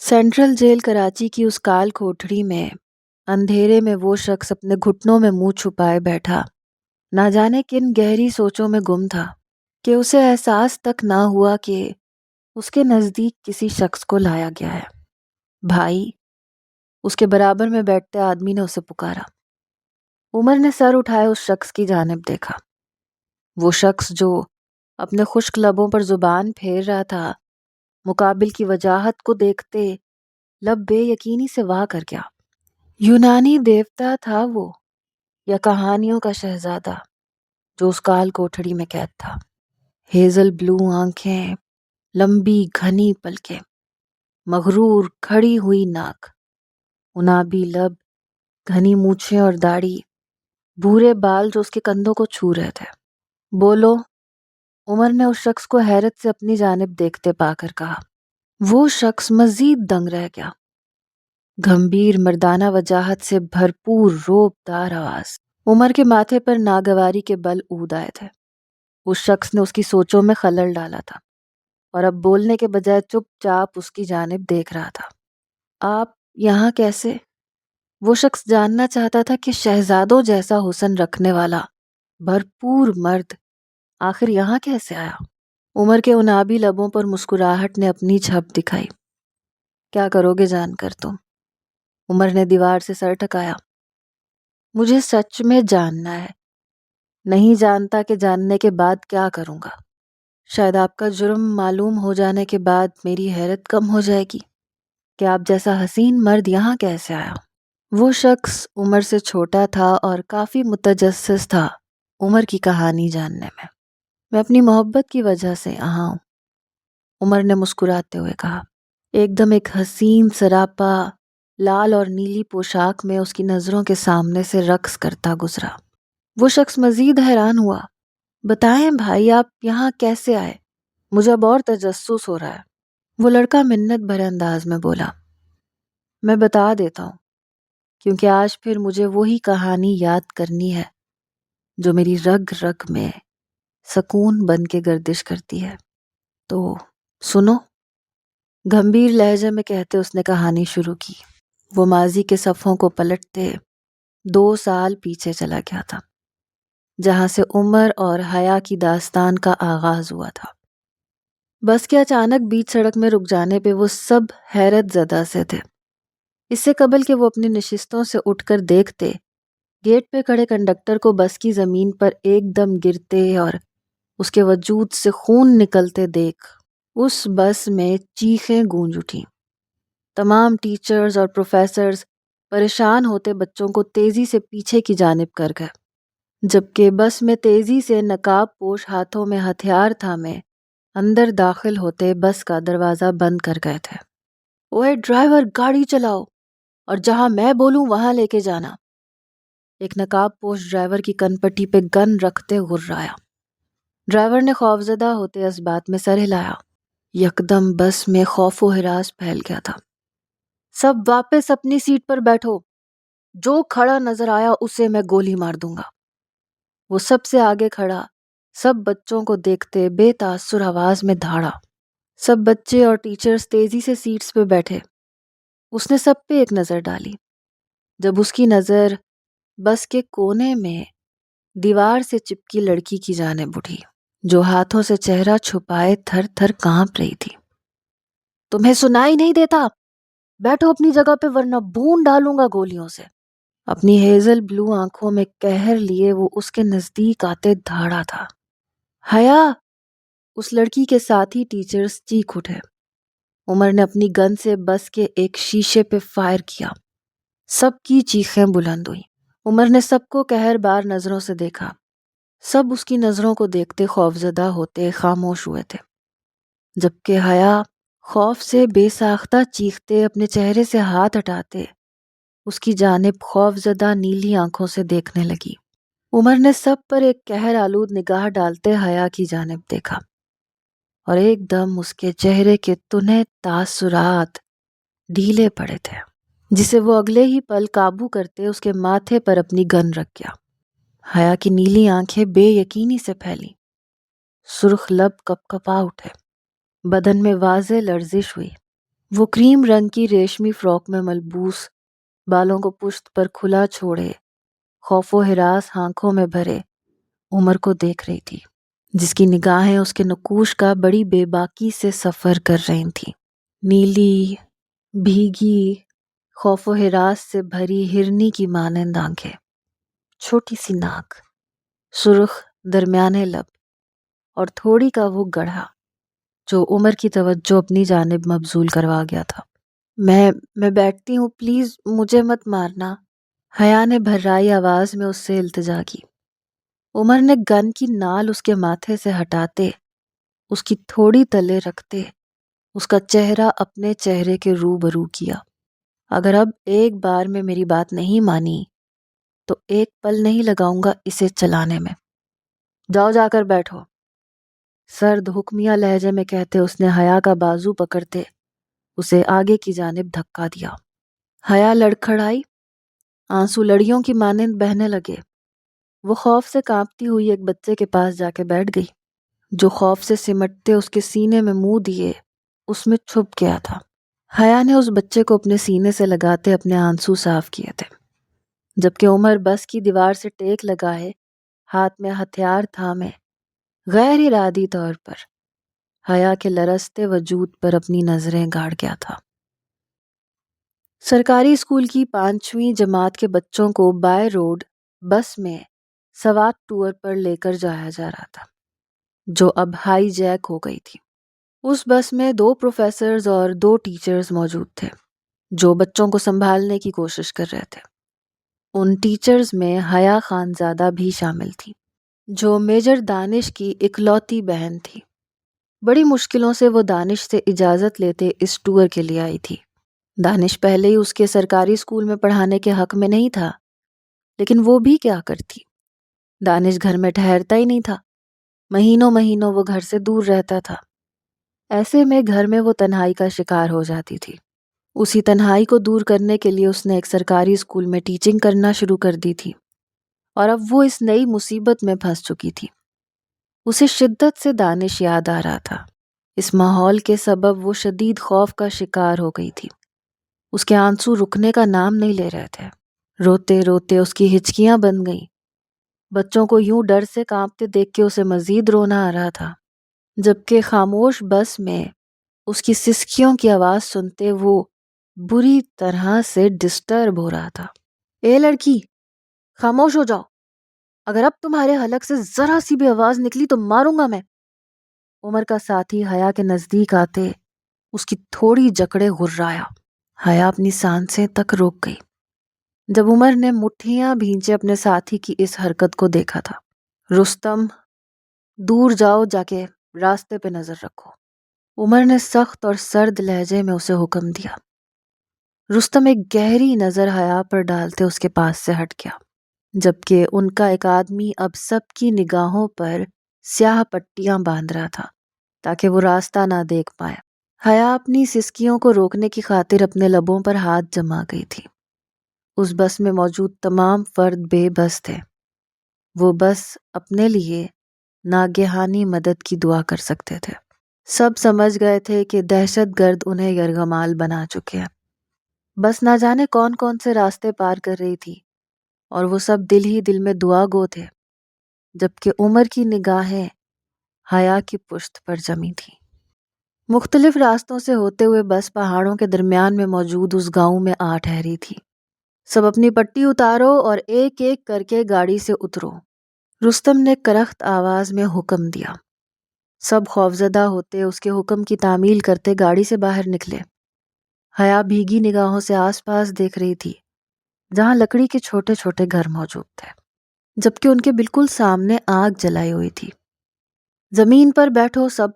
Central jail Karachi کی اس کال کوٹڑی میں اندھیرے میں وہ شخص اپنے گھٹنوں میں منہ چھپائے بیٹھا نہ جانے کن گہری سوچوں میں گم تھا کہ اسے احساس تک نہ ہوا کہ اس کے نزدیک کسی شخص کو لایا گیا ہے۔ بھائی، اس کے برابر میں بیٹھتے آدمی نے اسے پکارا۔ عمر نے سر اٹھائے اس شخص کی جانب دیکھا۔ وہ شخص جو اپنے خشک لبوں پر زبان پھیر رہا تھا، مقابل کی وجاہت کو دیکھتے لب بے یقینی سے واہ کر گیا۔ یونانی دیوتا تھا وہ یا کہانیوں کا شہزادہ جو اس کال کوٹھڑی میں قید تھا؟ ہیزل بلو آنکھیں، لمبی گھنی پلکیں، مغرور کھڑی ہوئی ناک، انابی لب، گھنی مونچھیں اور داڑھی، بھورے بال جو اس کے کندھوں کو چھو رہے تھے۔ بولو، عمر نے اس شخص کو حیرت سے اپنی جانب دیکھتے پا کر کہا۔ وہ شخص مزید دنگ رہ گیا۔ گھمبیر مردانہ وجاہت سے بھرپور روب دار آواز، عمر کے ماتھے پر ناگواری کے بل اود آئے تھے۔ اس شخص نے اس کی سوچوں میں خلل ڈالا تھا اور اب بولنے کے بجائے چپ چاپ اس کی جانب دیکھ رہا تھا۔ آپ یہاں کیسے؟ وہ شخص جاننا چاہتا تھا کہ شہزادوں جیسا حسن رکھنے والا بھرپور مرد آخر یہاں کیسے آیا؟ عمر کے انابی لبوں پر مسکراہٹ نے اپنی چھپ دکھائی۔ کیا کرو گے جان کر تم؟ عمر نے دیوار سے سر ٹکایا۔ مجھے سچ میں جاننا ہے۔ نہیں جانتا کہ جاننے کے بعد کیا کروں گا۔ شاید آپ کا جرم معلوم ہو جانے کے بعد میری حیرت کم ہو جائے گی کہ آپ جیسا حسین مرد یہاں کیسے آیا۔ وہ شخص عمر سے چھوٹا تھا اور کافی متجسس تھا عمر کی کہانی جاننے میں۔ میں اپنی محبت کی وجہ سے یہاں ہوں، عمر نے مسکراتے ہوئے کہا۔ ایک دم ایک حسین سراپا لال اور نیلی پوشاک میں اس کی نظروں کے سامنے سے رقص کرتا گزرا۔ وہ شخص مزید حیران ہوا۔ بتائیں بھائی، آپ یہاں کیسے آئے؟ مجھے اب اور تجسس ہو رہا ہے۔ وہ لڑکا منت بھرے انداز میں بولا۔ میں بتا دیتا ہوں، کیونکہ آج پھر مجھے وہی کہانی یاد کرنی ہے جو میری رگ رگ میں سکون بن کے گردش کرتی ہے۔ تو سنو، گھمبیر لہجے میں کہتے اس نے کہانی شروع کی۔ وہ ماضی کے صفحوں کو پلٹتے 2 سال پیچھے چلا گیا تھا، جہاں سے عمر اور حیا کی داستان کا آغاز ہوا تھا۔ بس کے اچانک بیچ سڑک میں رک جانے پہ وہ سب حیرت زدہ سے تھے۔ اس سے قبل کہ وہ اپنی نشستوں سے اٹھ کر دیکھتے، گیٹ پہ کھڑے کنڈکٹر کو بس کی زمین پر ایک دم گرتے اور اس کے وجود سے خون نکلتے دیکھ اس بس میں چیخیں گونج اٹھیں۔ تمام ٹیچرز اور پروفیسرز پریشان ہوتے بچوں کو تیزی سے پیچھے کی جانب کر گئے، جبکہ بس میں تیزی سے نقاب پوش ہاتھوں میں ہتھیار تھامے اندر داخل ہوتے بس کا دروازہ بند کر گئے تھے۔ اوے ڈرائیور، گاڑی چلاؤ اور جہاں میں بولوں وہاں لے کے جانا، ایک نقاب پوش ڈرائیور کی کن پٹی پہ گن رکھتے غرایا۔ ڈرائیور نے خوفزدہ ہوتے اس بات میں سر ہلایا۔ یکدم بس میں خوف و ہراس پھیل گیا تھا۔ سب واپس اپنی سیٹ پر بیٹھو، جو کھڑا نظر آیا اسے میں گولی مار دوں گا۔ وہ سب سے آگے کھڑا سب بچوں کو دیکھتے بے تاثر آواز میں دھاڑا۔ سب بچے اور ٹیچرز تیزی سے سیٹس پہ بیٹھے۔ اس نے سب پہ ایک نظر ڈالی۔ جب اس کی نظر بس کے کونے میں دیوار سے چپکی لڑکی کی جانب اٹھی جو ہاتھوں سے چہرہ چھپائے تھر تھر کانپ رہی تھی۔ تمہیں سنائی نہیں دیتا؟ بیٹھو اپنی جگہ پہ ورنہ بھون ڈالوں گا گولیوں سے۔ اپنی ہیزل بلو آنکھوں میں قہر لیے وہ اس کے نزدیک آتے دھاڑا تھا۔ حیا! اس لڑکی کے ساتھی ٹیچرز چیخ اٹھے۔ عمر نے اپنی گن سے بس کے ایک شیشے پہ فائر کیا۔ سب کی چیخیں بلند ہوئیں۔ عمر نے سب کو قہر بار نظروں سے دیکھا۔ سب اس کی نظروں کو دیکھتے خوفزدہ ہوتے خاموش ہوئے تھے، جبکہ حیا خوف سے بے ساختہ چیختے اپنے چہرے سے ہاتھ ہٹاتے اس کی جانب خوفزدہ نیلی آنکھوں سے دیکھنے لگی۔ عمر نے سب پر ایک قہر آلود نگاہ ڈالتے حیا کی جانب دیکھا اور ایک دم اس کے چہرے کے تنہے تاثرات ڈھیلے پڑے تھے، جسے وہ اگلے ہی پل قابو کرتے اس کے ماتھے پر اپنی گن رکھ گیا۔ حیا کی نیلی آنکھیں بے یقینی سے پھیلی، سرخ لب کپ کپا اٹھے، بدن میں واضح لرزش ہوئی۔ وہ کریم رنگ کی ریشمی فراک میں ملبوس، بالوں کو پشت پر کھلا چھوڑے، خوف و ہراس آنکھوں میں بھرے عمر کو دیکھ رہی تھی، جس کی نگاہیں اس کے نقوش کا بڑی بے باکی سے سفر کر رہی تھیں۔ نیلی، بھیگی، خوف و ہراس سے بھری ہرنی کی مانند آنکھیں، چھوٹی سی ناک، سرخ درمیانے لب اور تھوڑی کا وہ گڑھا جو عمر کی توجہ اپنی جانب مبذول کروا گیا تھا۔ میں بیٹھتی ہوں، پلیز مجھے مت مارنا، حیا نے بھررائی آواز میں اس سے التجا کی۔ عمر نے گن کی نال اس کے ماتھے سے ہٹاتے، اس کی تھوڑی تلے رکھتے، اس کا چہرہ اپنے چہرے کے روبرو کیا۔ اگر اب ایک بار میں میری بات نہیں مانی تو ایک پل نہیں لگاؤں گا اسے چلانے میں۔ جاؤ جا کر بیٹھو، سرد حکمیہ لہجے میں کہتے اس نے حیا کا بازو پکڑتے اسے آگے کی جانب دھکا دیا۔ حیا لڑکھڑائی، آنسو لڑیوں کی مانند بہنے لگے۔ وہ خوف سے کانپتی ہوئی ایک بچے کے پاس جا کے بیٹھ گئی، جو خوف سے سمٹتے اس کے سینے میں منہ دیے اس میں چھپ گیا تھا۔ حیا نے اس بچے کو اپنے سینے سے لگاتے اپنے آنسو صاف کیے تھے، جبکہ عمر بس کی دیوار سے ٹیک لگائے، ہاتھ میں ہتھیار تھامے، غیر ارادی طور پر حیا کے لرزتے وجود پر اپنی نظریں گاڑ گیا تھا۔ سرکاری اسکول کی 5ویں جماعت کے بچوں کو بائی روڈ بس میں سوات ٹور پر لے کر جایا جا رہا تھا، جو اب ہائی جیک ہو گئی تھی۔ اس بس میں 2 پروفیسرز اور 2 ٹیچرز موجود تھے، جو بچوں کو سنبھالنے کی کوشش کر رہے تھے۔ ان ٹیچرز میں حیا خانزادہ بھی شامل تھی، جو میجر دانش کی اکلوتی بہن تھی۔ بڑی مشکلوں سے وہ دانش سے اجازت لیتے اس ٹور کے لیے آئی تھی۔ دانش پہلے ہی اس کے سرکاری اسکول میں پڑھانے کے حق میں نہیں تھا، لیکن وہ بھی کیا کرتی؟ دانش گھر میں ٹھہرتا ہی نہیں تھا، مہینوں مہینوں وہ گھر سے دور رہتا تھا۔ ایسے میں گھر میں وہ تنہائی کا شکار ہو جاتی تھی۔ اسی تنہائی کو دور کرنے کے لیے اس نے ایک سرکاری اسکول میں ٹیچنگ کرنا شروع کر دی تھی، اور اب وہ اس نئی مصیبت میں پھنس چکی تھی۔ اسے شدت سے دانش یاد آ رہا تھا۔ اس ماحول کے سبب وہ شدید خوف کا شکار ہو گئی تھی۔ اس کے آنسو رکنے کا نام نہیں لے رہے تھے۔ روتے روتے اس کی ہچکیاں بند گئیں۔ بچوں کو یوں ڈر سے کانپتے دیکھ کے اسے مزید رونا آ رہا تھا، جبکہ خاموش بس میں اس کی سسکیوں کی آواز سنتے وہ بری طرح سے ڈسٹرب ہو رہا تھا۔ اے لڑکی، خاموش ہو جاؤ، اگر اب تمہارے حلق سے ذرا سی بھی آواز نکلی تو ماروں گا میں۔ عمر کا ساتھی حیا کے نزدیک آتے اس کی تھوڑی جکڑے غرایا۔ حیا اپنی سانسیں تک روک گئی جب عمر نے مٹھیاں بھینچے اپنے ساتھی کی اس حرکت کو دیکھا تھا۔ رستم، دور جاؤ، جا کے راستے پہ نظر رکھو، عمر نے سخت اور سرد لہجے میں اسے حکم دیا۔ رستم ایک گہری نظر حیا پر ڈالتے اس کے پاس سے ہٹ گیا، جبکہ ان کا ایک آدمی اب سب کی نگاہوں پر سیاہ پٹیاں باندھ رہا تھا تاکہ وہ راستہ نہ دیکھ پائے۔ حیا اپنی سسکیوں کو روکنے کی خاطر اپنے لبوں پر ہاتھ جما گئی تھی۔ اس بس میں موجود تمام فرد بے بس تھے۔ وہ بس اپنے لیے ناگہانی مدد کی دعا کر سکتے تھے۔ سب سمجھ گئے تھے کہ دہشت گرد انہیں یرغمال بنا چکے ہیں۔ بس نہ جانے کون کون سے راستے پار کر رہی تھی، اور وہ سب دل ہی دل میں دعا گو تھے، جبکہ عمر کی نگاہیں حیا کی پشت پر جمی تھی۔ مختلف راستوں سے ہوتے ہوئے بس پہاڑوں کے درمیان میں موجود اس گاؤں میں آ ٹھہری تھی۔ سب اپنی پٹی اتارو اور ایک ایک کر کے گاڑی سے اترو، رستم نے کرخت آواز میں حکم دیا۔ سب خوفزدہ ہوتے اس کے حکم کی تعمیل کرتے گاڑی سے باہر نکلے۔ حیا بھیگی نگاہوں سے آس پاس دیکھ رہی تھی، جہاں لکڑی کے چھوٹے چھوٹے گھر موجود تھے، جبکہ ان کے بالکل سامنے آگ جلائی ہوئی تھی۔ زمین پر بیٹھو سب،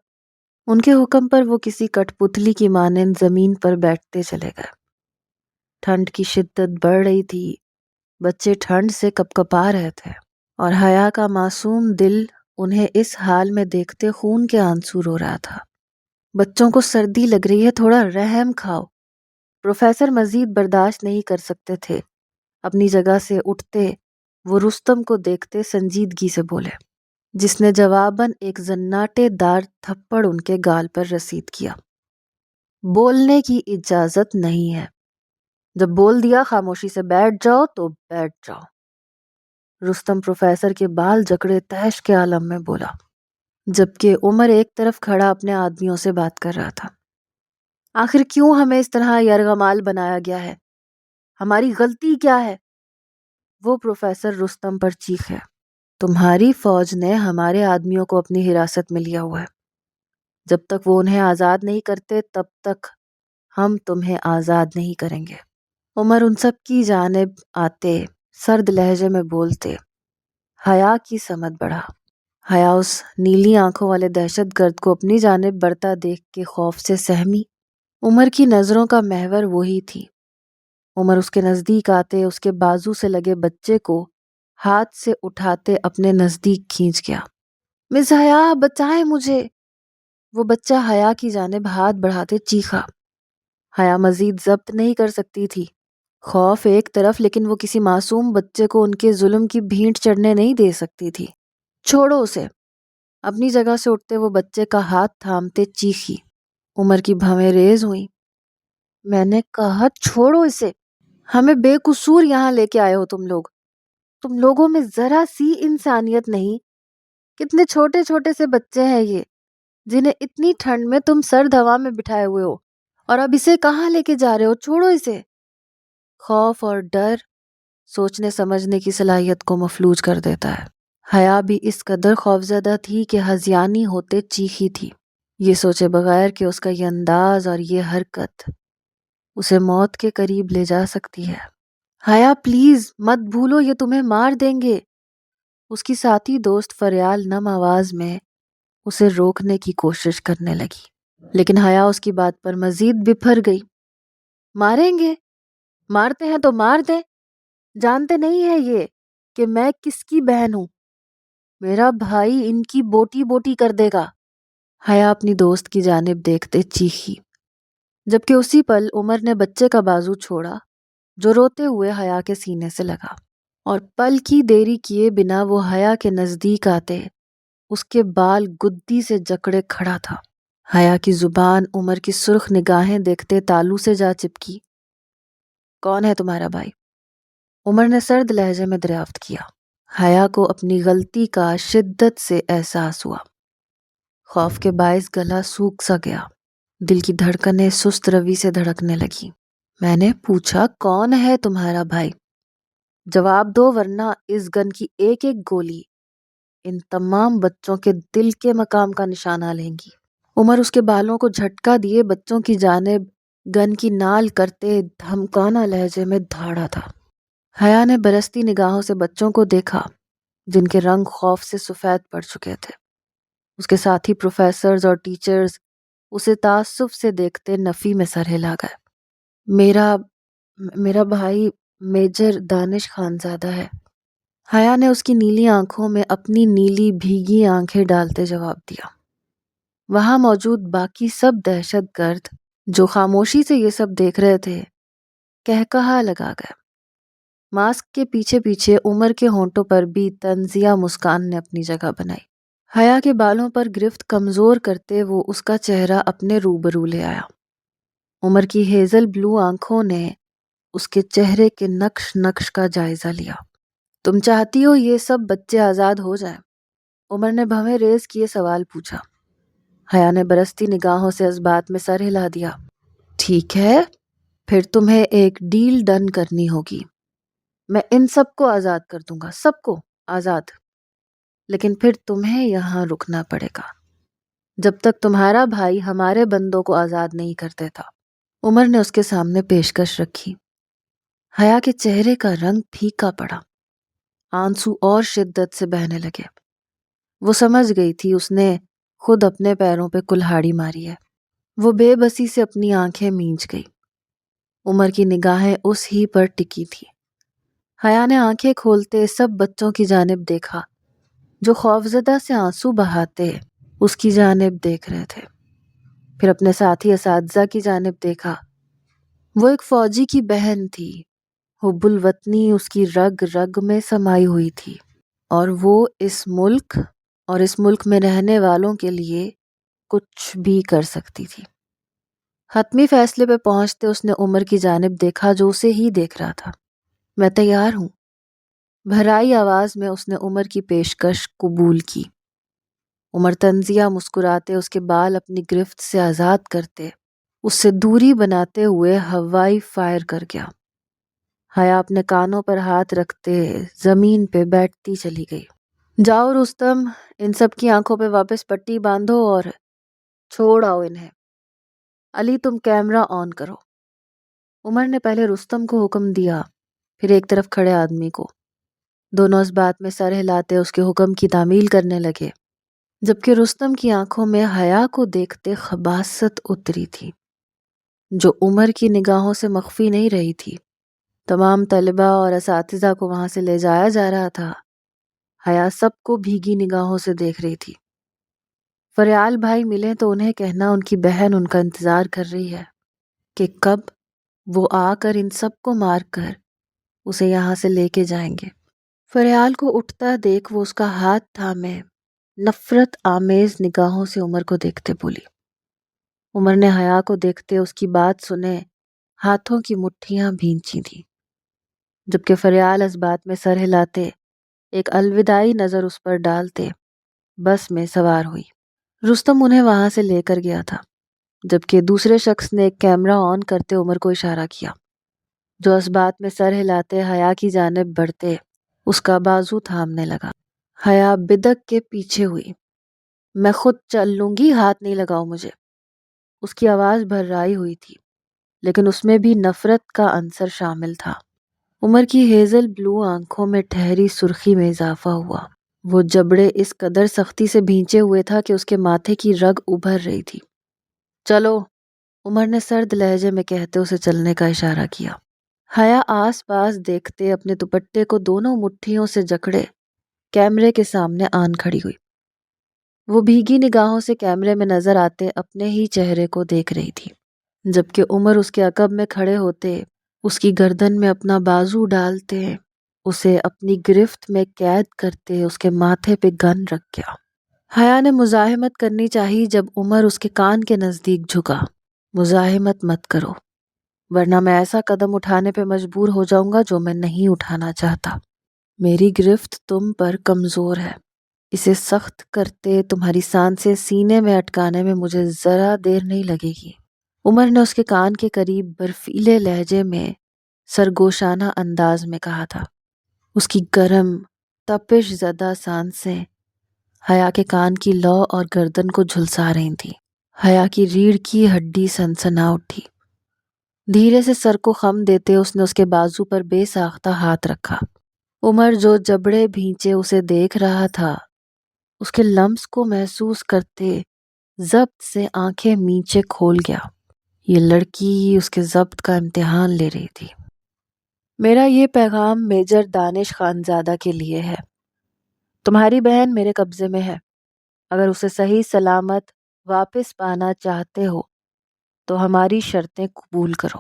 ان کے حکم پر وہ کسی کٹ پتلی کی مانند زمین پر بیٹھتے چلے گئے۔ ٹھنڈ کی شدت بڑھ رہی تھی، بچے ٹھنڈ سے کپ کپا رہے تھے، اور حیا کا معصوم دل انہیں اس حال میں دیکھتے خون کے آنسو رو رہا تھا۔ بچوں کو سردی لگ رہی ہے، تھوڑا رحم کھاؤ۔ پروفیسر مزید برداشت نہیں کر سکتے تھے۔ اپنی جگہ سے اٹھتے وہ رستم کو دیکھتے سنجیدگی سے بولے، جس نے جواباً ایک زناٹے دار تھپڑ ان کے گال پر رسید کیا۔ بولنے کی اجازت نہیں ہے، جب بول دیا خاموشی سے بیٹھ جاؤ تو بیٹھ جاؤ۔ رستم پروفیسر کے بال جکڑے تیش کے عالم میں بولا، جبکہ عمر ایک طرف کھڑا اپنے آدمیوں سے بات کر رہا تھا۔ آخر کیوں ہمیں اس طرح یرغمال بنایا گیا ہے؟ ہماری غلطی کیا ہے؟ وہ پروفیسر رستم پر چیخے، تمہاری فوج نے ہمارے آدمیوں کو اپنی حراست میں لیا ہوا ہے، جب تک وہ انہیں آزاد نہیں کرتے تب تک ہم تمہیں آزاد نہیں کریں گے۔ عمر ان سب کی جانب آتے سرد لہجے میں بولتے، حیا کی سمت بڑھا۔ حیا اس نیلی آنکھوں والے دہشت گرد کو اپنی جانب بڑھتا دیکھ کے خوف سے سہمی۔ عمر کی نظروں کا محور وہی تھی۔ عمر اس کے نزدیک آتے اس کے بازو سے لگے بچے کو ہاتھ سے اٹھاتے اپنے نزدیک کھینچ گیا۔ مس حیا بچائیں مجھے! وہ بچہ حیا کی جانب ہاتھ بڑھاتے چیخا۔ حیا مزید ضبط نہیں کر سکتی تھی۔ خوف ایک طرف، لیکن وہ کسی معصوم بچے کو ان کے ظلم کی بھینٹ چڑھنے نہیں دے سکتی تھی۔ چھوڑو اسے! اپنی جگہ سے اٹھتے وہ بچے کا ہاتھ تھامتے چیخی۔ عمر کی بھویں ریز ہوئیں۔ میں نے کہا چھوڑو اسے! ہمیں بے قصور یہاں لے کے آئے ہو تم لوگ۔ تم لوگوں میں ذرا سی انسانیت نہیں۔ کتنے چھوٹے چھوٹے سے بچے ہیں یہ، جنہیں اتنی ٹھنڈ میں تم سرد ہوا میں بٹھائے ہوئے ہو، اور اب اسے کہاں لے کے جا رہے ہو؟ چھوڑو اسے! خوف اور ڈر سوچنے سمجھنے کی صلاحیت کو مفلوج کر دیتا ہے۔ حیا بھی اس قدر خوفزدہ تھی کہ ہذیانی ہوتے چیخی تھی، یہ سوچے بغیر کہ اس کا یہ انداز اور یہ حرکت اسے موت کے قریب لے جا سکتی ہے۔ حیا پلیز مت بھولو، یہ تمہیں مار دیں گے۔ اس کی ساتھی دوست فریال نم آواز میں اسے روکنے کی کوشش کرنے لگی، لیکن حیا اس کی بات پر مزید بپھر گئی۔ ماریں گے؟ مارتے ہیں تو مار دیں۔ جانتے نہیں ہے یہ کہ میں کس کی بہن ہوں؟ میرا بھائی ان کی بوٹی بوٹی کر دے گا۔ حیا اپنی دوست کی جانب دیکھتے چیخی، جبکہ اسی پل عمر نے بچے کا بازو چھوڑا جو روتے ہوئے حیا کے سینے سے لگا، اور پل کی دیری کیے بنا وہ حیا کے نزدیک آتے اس کے بال گدی سے جکڑے کھڑا تھا۔ حیا کی زبان عمر کی سرخ نگاہیں دیکھتے تالو سے جا چپکی۔ کون ہے تمہارا بھائی؟ عمر نے سرد لہجے میں دریافت کیا۔ حیا کو اپنی غلطی کا شدت سے احساس ہوا۔ خوف کے باعث گلا سوکھ سا گیا، دل کی دھڑکنیں سست روی سے دھڑکنے لگی۔ میں نے پوچھا کون ہے تمہارا بھائی؟ جواب دو ورنہ اس گن کی ایک ایک گولی ان تمام بچوں کے دل کے مقام کا نشانہ لیں گی۔ عمر اس کے بالوں کو جھٹکا دیے بچوں کی جانب گن کی نال کرتے دھمکانہ لہجے میں دھاڑا تھا۔ حیا نے برستی نگاہوں سے بچوں کو دیکھا جن کے رنگ خوف سے سفید پڑ چکے تھے۔ اس کے ساتھی پروفیسرز اور ٹیچرز اسے تعصب سے دیکھتے نفی میں سر ہلا گئے۔ میرا بھائی میجر دانش خانزادہ ہے۔ حیا نے اس کی نیلی آنکھوں میں اپنی نیلی بھیگی آنکھیں ڈالتے جواب دیا۔ وہاں موجود باقی سب دہشت گرد جو خاموشی سے یہ سب دیکھ رہے تھے کہکہا لگا گئے۔ ماسک کے پیچھے پیچھے عمر کے ہونٹوں پر بھی طنزیہ مسکان نے اپنی جگہ بنائی۔ حیا کے بالوں پر گرفت کمزور کرتے وہ اس کا چہرہ اپنے روبرو لے آیا۔ عمر کی ہیزل بلو آنکھوں نے اس کے چہرے کے نقش نقش کا جائزہ لیا۔ تم چاہتی ہو یہ سب بچے آزاد ہو جائیں؟ عمر نے بھویں ریز کیے سوال پوچھا۔ حیا نے برستی نگاہوں سے اس بات میں سر ہلا دیا۔ ٹھیک ہے، پھر تمہیں ایک ڈیل ڈن کرنی ہوگی۔ میں ان سب کو آزاد کر دوں گا، سب کو آزاد، لیکن پھر تمہیں یہاں رکنا پڑے گا جب تک تمہارا بھائی ہمارے بندوں کو آزاد نہیں کر دیتا۔ عمر نے اس کے سامنے پیشکش رکھی۔ حیا کے چہرے کا رنگ پھیکا پڑا، آنسو اور شدت سے بہنے لگے۔ وہ سمجھ گئی تھی اس نے خود اپنے پیروں پہ کلہاڑی ماری ہے۔ وہ بے بسی سے اپنی آنکھیں مینچ گئی۔ عمر کی نگاہیں اس ہی پر ٹکی تھی۔ حیا نے آنکھیں کھولتے سب بچوں کی جانب دیکھا جو خوفزدہ سے آنسو بہاتے اس کی جانب دیکھ رہے تھے، پھر اپنے ساتھی اساتذہ کی جانب دیکھا۔ وہ ایک فوجی کی بہن تھی، حب الوطنی اس کی رگ رگ میں سمائی ہوئی تھی، اور وہ اس ملک اور اس ملک میں رہنے والوں کے لیے کچھ بھی کر سکتی تھی۔ حتمی فیصلے پہ پہنچتے اس نے عمر کی جانب دیکھا جو اسے ہی دیکھ رہا تھا۔ میں تیار ہوں، بھرائی آواز میں اس نے عمر کی پیشکش قبول کی۔ عمر طنزیہ مسکراتے اس کے بال اپنی گرفت سے آزاد کرتے اس سے دوری بناتے ہوئے ہوائی فائر کر گیا۔ حیا اپنے کانوں پر ہاتھ رکھتے زمین پہ بیٹھتی چلی گئی۔ جاؤ رستم، ان سب کی آنکھوں پہ واپس پٹی باندھو اور چھوڑ آؤ انہیں۔ علی تم کیمرہ آن کرو۔ عمر نے پہلے رستم کو حکم دیا، پھر ایک طرف کھڑے آدمی کو۔ دونوں اس بات میں سر ہلاتے اس کے حکم کی تعمیل کرنے لگے، جبکہ رستم کی آنکھوں میں حیا کو دیکھتے خباثت اتری تھی جو عمر کی نگاہوں سے مخفی نہیں رہی تھی۔ تمام طلبہ اور اساتذہ کو وہاں سے لے جایا جا رہا تھا۔ حیا سب کو بھیگی نگاہوں سے دیکھ رہی تھی۔ فریال بھائی ملے تو انہیں کہنا ان کی بہن ان کا انتظار کر رہی ہے کہ کب وہ آ کر ان سب کو مار کر اسے یہاں سے لے کے جائیں گے۔ فریال کو اٹھتا دیکھ وہ اس کا ہاتھ تھامے نفرت آمیز نگاہوں سے عمر کو دیکھتے بولی۔ عمر نے حیا کو دیکھتے اس کی بات سنے ہاتھوں کی مٹھیاں بھینچی تھیں، جبکہ فریال اس بات میں سر ہلاتے ایک الوداعی نظر اس پر ڈالتے بس میں سوار ہوئی۔ رستم انہیں وہاں سے لے کر گیا تھا، جبکہ دوسرے شخص نے ایک کیمرہ آن کرتے عمر کو اشارہ کیا، جو اس بات میں سر ہلاتے حیا کی جانب بڑھتے اس کا بازو تھامنے لگا۔ حیا بدک کے پیچھے ہوئی۔ میں خود چل لوں گی، ہاتھ نہیں لگاؤ مجھے۔ اس کی آواز بھررائی ہوئی تھی، لیکن اس میں بھی نفرت کا عنصر شامل تھا۔ عمر کی ہیزل بلو آنکھوں میں ٹھہری سرخی میں اضافہ ہوا۔ وہ جبڑے اس قدر سختی سے بھینچے ہوئے تھا کہ اس کے ماتھے کی رگ ابھر رہی تھی۔ چلو، عمر نے سرد لہجے میں کہتے اسے چلنے کا اشارہ کیا۔ حیا آس پاس دیکھتے اپنے دوپٹے کو دونوں مٹھیوں سے جکڑے کیمرے کے سامنے آن کھڑی ہوئی۔ وہ بھیگی نگاہوں سے کیمرے میں نظر آتے اپنے ہی چہرے کو دیکھ رہی تھی، جبکہ عمر اس کے عقب میں کھڑے ہوتے اس کی گردن میں اپنا بازو ڈالتے اسے اپنی گرفت میں قید کرتے اس کے ماتھے پہ گن رکھ گیا۔ حیا نے مزاحمت کرنی چاہی جب عمر اس کے کان کے نزدیک جھکا۔ مزاحمت مت کرو، ورنہ میں ایسا قدم اٹھانے پہ مجبور ہو جاؤں گا جو میں نہیں اٹھانا چاہتا۔ میری گرفت تم پر کمزور ہے، اسے سخت کرتے تمہاری سانسیں سینے میں اٹکانے میں مجھے ذرا دیر نہیں لگے گی۔ عمر نے اس کے کان کے قریب برفیلے لہجے میں سرگوشانہ انداز میں کہا تھا۔ اس کی گرم تپش زدہ سانسیں حیا کے کان کی لو اور گردن کو جھلسا رہی تھیں۔ حیا کی ریڑھ کی ہڈی سنسنا اٹھی۔ دھیرے سے سر کو خم دیتے اس نے اس کے بازو پر بے ساختہ ہاتھ رکھا۔ عمر جو جبڑے بھینچے اسے دیکھ رہا تھا، اس کے لمس کو محسوس کرتے ضبط سے آنکھیں نیچے کھول گیا۔ یہ لڑکی اس کے ضبط کا امتحان لے رہی تھی۔ میرا یہ پیغام میجر دانش خانزادہ کے لیے ہے۔ تمہاری بہن میرے قبضے میں ہے۔ اگر اسے صحیح سلامت واپس پانا چاہتے ہو تو ہماری شرطیں قبول کرو،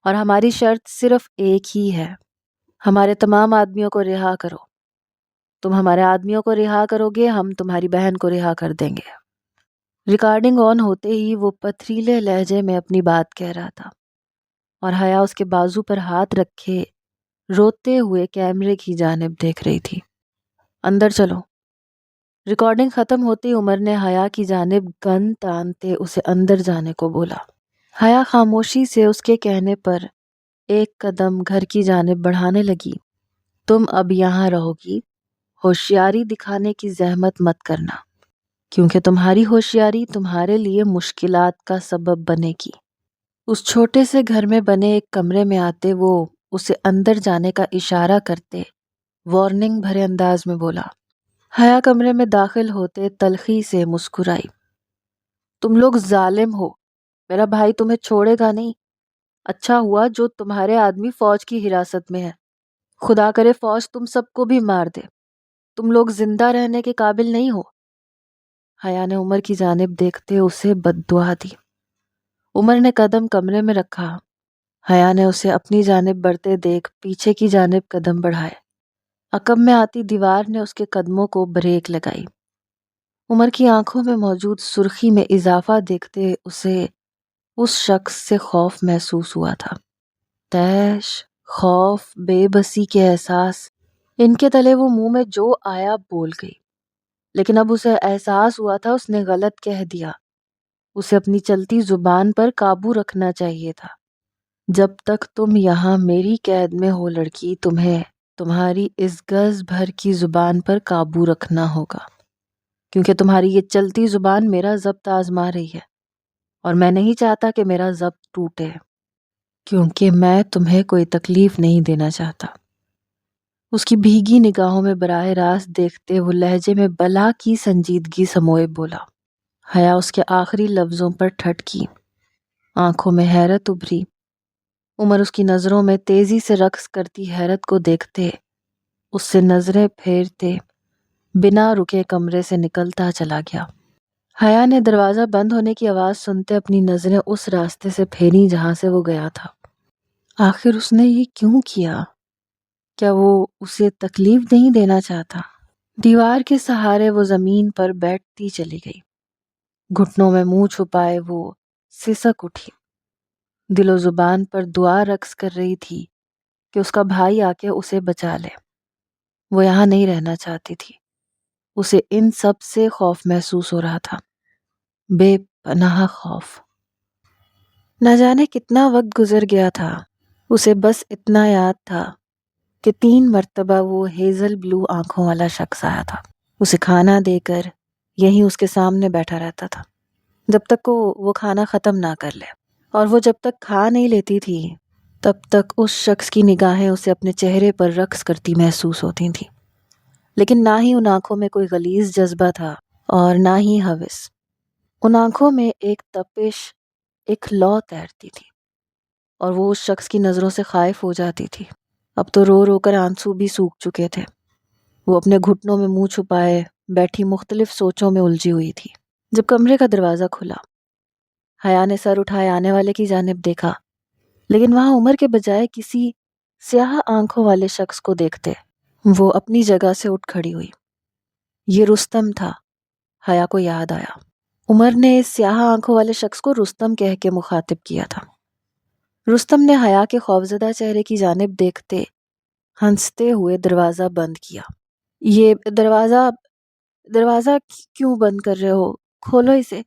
اور ہماری شرط صرف ایک ہی ہے، ہمارے تمام آدمیوں کو رہا کرو۔ تم ہمارے آدمیوں کو رہا کرو گے، ہم تمہاری بہن کو رہا کر دیں گے۔ ریکارڈنگ آن ہوتے ہی وہ پتھریلے لہجے میں اپنی بات کہہ رہا تھا، اور حیا اس کے بازو پر ہاتھ رکھے روتے ہوئے کیمرے کی جانب دیکھ رہی تھی۔ اندر چلو۔ ریکارڈنگ ختم ہوتی عمر نے حیا کی جانب گن تانتے اسے اندر جانے کو بولا۔ حیا خاموشی سے اس کے کہنے پر ایک قدم گھر کی جانب بڑھانے لگی۔ تم اب یہاں رہو گی، ہوشیاری دکھانے کی زحمت مت کرنا، کیونکہ تمہاری ہوشیاری تمہارے لیے مشکلات کا سبب بنے گی۔ اس چھوٹے سے گھر میں بنے ایک کمرے میں آتے وہ اسے اندر جانے کا اشارہ کرتے وارننگ بھرے انداز میں بولا۔ حیا کمرے میں داخل ہوتے تلخی سے مسکرائی۔ تم لوگ ظالم ہو، میرا بھائی تمہیں چھوڑے گا نہیں۔ اچھا ہوا جو تمہارے آدمی فوج کی حراست میں ہے، خدا کرے فوج تم سب کو بھی مار دے، تم لوگ زندہ رہنے کے قابل نہیں ہو۔ حیا نے عمر کی جانب دیکھتے اسے بد دعا دی۔ عمر نے قدم کمرے میں رکھا۔ حیا نے اسے اپنی جانب بڑھتے دیکھ پیچھے کی جانب قدم بڑھائے۔ عقب میں آتی دیوار نے اس کے قدموں کو بریک لگائی۔ عمر کی آنکھوں میں موجود سرخی میں اضافہ دیکھتے اسے اس شخص سے خوف محسوس ہوا تھا۔ تیش، خوف، بے بسی کے احساس، ان کے تلے وہ منہ میں جو آیا بول گئی، لیکن اب اسے احساس ہوا تھا اس نے غلط کہہ دیا۔ اسے اپنی چلتی زبان پر قابو رکھنا چاہیے تھا۔ جب تک تم یہاں میری قید میں ہو لڑکی، تمہیں تمہاری اس گز بھر کی زبان پر قابو رکھنا ہوگا، کیونکہ تمہاری یہ چلتی زبان میرا ضبط آزما رہی ہے، اور میں نہیں چاہتا کہ میرا ضبط ٹوٹے، کیونکہ میں تمہیں کوئی تکلیف نہیں دینا چاہتا۔ اس کی بھیگی نگاہوں میں براہ راست دیکھتے وہ لہجے میں بلا کی سنجیدگی سموئے بولا۔ حیا اس کے آخری لفظوں پر ٹھٹکی، آنکھوں میں حیرت ابھری۔ عمر اس کی نظروں میں تیزی سے رقص کرتی حیرت کو دیکھتے اس سے نظریں پھیرتے بنا رکے کمرے سے نکلتا چلا گیا۔ حیا نے دروازہ بند ہونے کی آواز سنتے اپنی نظریں اس راستے سے پھیری جہاں سے وہ گیا تھا۔ آخر اس نے یہ کیوں کیا؟ کیا وہ اسے تکلیف نہیں دینا چاہتا؟ دیوار کے سہارے وہ زمین پر بیٹھتی چلی گئی۔ گھٹنوں میں منہ چھپائے وہ سسک اٹھی۔ دل و زبان پر دعا رقص کر رہی تھی کہ اس کا بھائی آ کے اسے بچا لے۔ وہ یہاں نہیں رہنا چاہتی تھی۔ اسے ان سب سے خوف محسوس ہو رہا تھا، بے پناہ خوف۔ نہ جانے کتنا وقت گزر گیا تھا، اسے بس اتنا یاد تھا کہ 3 مرتبہ وہ ہیزل بلو آنکھوں والا شخص آیا تھا، اسے کھانا دے کر یہیں اس کے سامنے بیٹھا رہتا تھا جب تک وہ کھانا ختم نہ کر لے، اور وہ جب تک کھا نہیں لیتی تھی تب تک اس شخص کی نگاہیں اسے اپنے چہرے پر رقص کرتی محسوس ہوتی تھیں، لیکن نہ ہی ان آنکھوں میں کوئی غلیظ جذبہ تھا اور نہ ہی ہوس۔ ان آنکھوں میں ایک تپش، ایک لو تیرتی تھی، اور وہ اس شخص کی نظروں سے خائف ہو جاتی تھی۔ اب تو رو رو کر آنسو بھی سوکھ چکے تھے۔ وہ اپنے گھٹنوں میں منہ چھپائے بیٹھی مختلف سوچوں میں الجھی ہوئی تھی جب کمرے کا دروازہ کھلا۔ حیا نے سر اٹھائے آنے والے کی جانب دیکھا، لیکن وہاں عمر کے بجائے کسی سیاہ آنکھوں والے شخص کو دیکھتے وہ اپنی جگہ سے اٹھ کھڑی ہوئی۔ یہ رستم تھا۔ حیا کو یاد آیا، عمر نے اس سیاہ آنکھوں والے شخص کو رستم کہہ کے مخاطب کیا تھا۔ رستم نے حیا کے خوفزدہ چہرے کی جانب دیکھتے ہنستے ہوئے دروازہ بند کیا۔ یہ دروازہ کیوں بند کر رہے ہو؟ کھولو اسے۔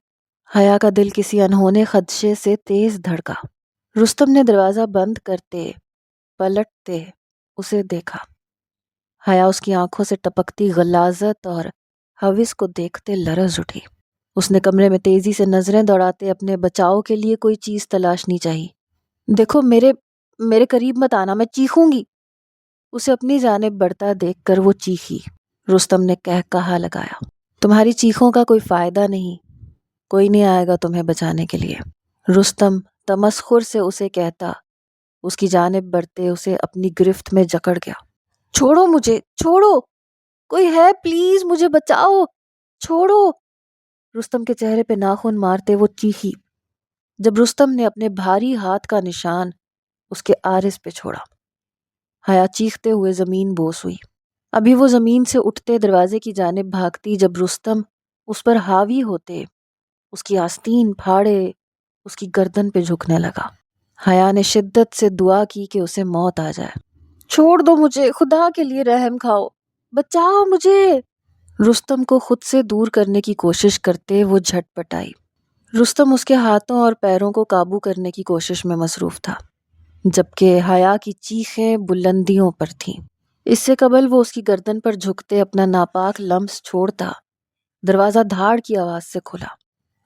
حیا کا دل کسی انہونے خدشے سے تیز دھڑکا۔ رستم نے دروازہ بند کرتے پلٹتے اسے دیکھا۔ حیا اس کی آنکھوں سے ٹپکتی غلاظت اور ہوس کو دیکھتے لرز اٹھی۔ اس نے کمرے میں تیزی سے نظریں دوڑاتے اپنے بچاؤ کے لیے کوئی چیز تلاشنی چاہی۔ دیکھو، میرے قریب مت آنا، میں چیخوں گی۔ اسے اپنی جانب بڑھتا دیکھ کر وہ چیخی۔ رستم نے کہا لگایا، تمہاری چیخوں کا کوئی فائدہ نہیں، کوئی نہیں آئے گا تمہیں بچانے کے لیے۔ رستم تمسخر سے اسے کہتا اس کی جانب بڑھتے اسے اپنی گرفت میں جکڑ گیا۔ چھوڑو مجھے، چھوڑو، کوئی ہے پلیز مجھے بچاؤ، چھوڑو۔ رستم کے چہرے پہ ناخن مارتے وہ چیخی جب رستم نے اپنے بھاری ہاتھ کا نشان اس کے عارض پہ چھوڑا۔ حیا چیختے ہوئے زمین بوس ہوئی۔ ابھی وہ زمین سے اٹھتے دروازے کی جانب بھاگتی جب رستم اس پر حاوی ہوتے اس کی آستین پھاڑے اس کی گردن پہ جھکنے لگا۔ حیا نے شدت سے دعا کی کہ اسے موت آ جائے۔ چھوڑ دو مجھے، خدا کے لیے رحم کھاؤ، بچاؤ مجھے۔ رستم کو خود سے دور کرنے کی کوشش کرتے وہ جھٹ پٹائی۔ رستم اس کے ہاتھوں اور پیروں کو قابو کرنے کی کوشش میں مصروف تھا، جبکہ حیا کی چیخیں بلندیوں پر تھیں۔ اس سے قبل وہ اس کی گردن پر جھکتے اپنا ناپاک لمس چھوڑتا دروازہ دھاڑ کی آواز سے کھلا۔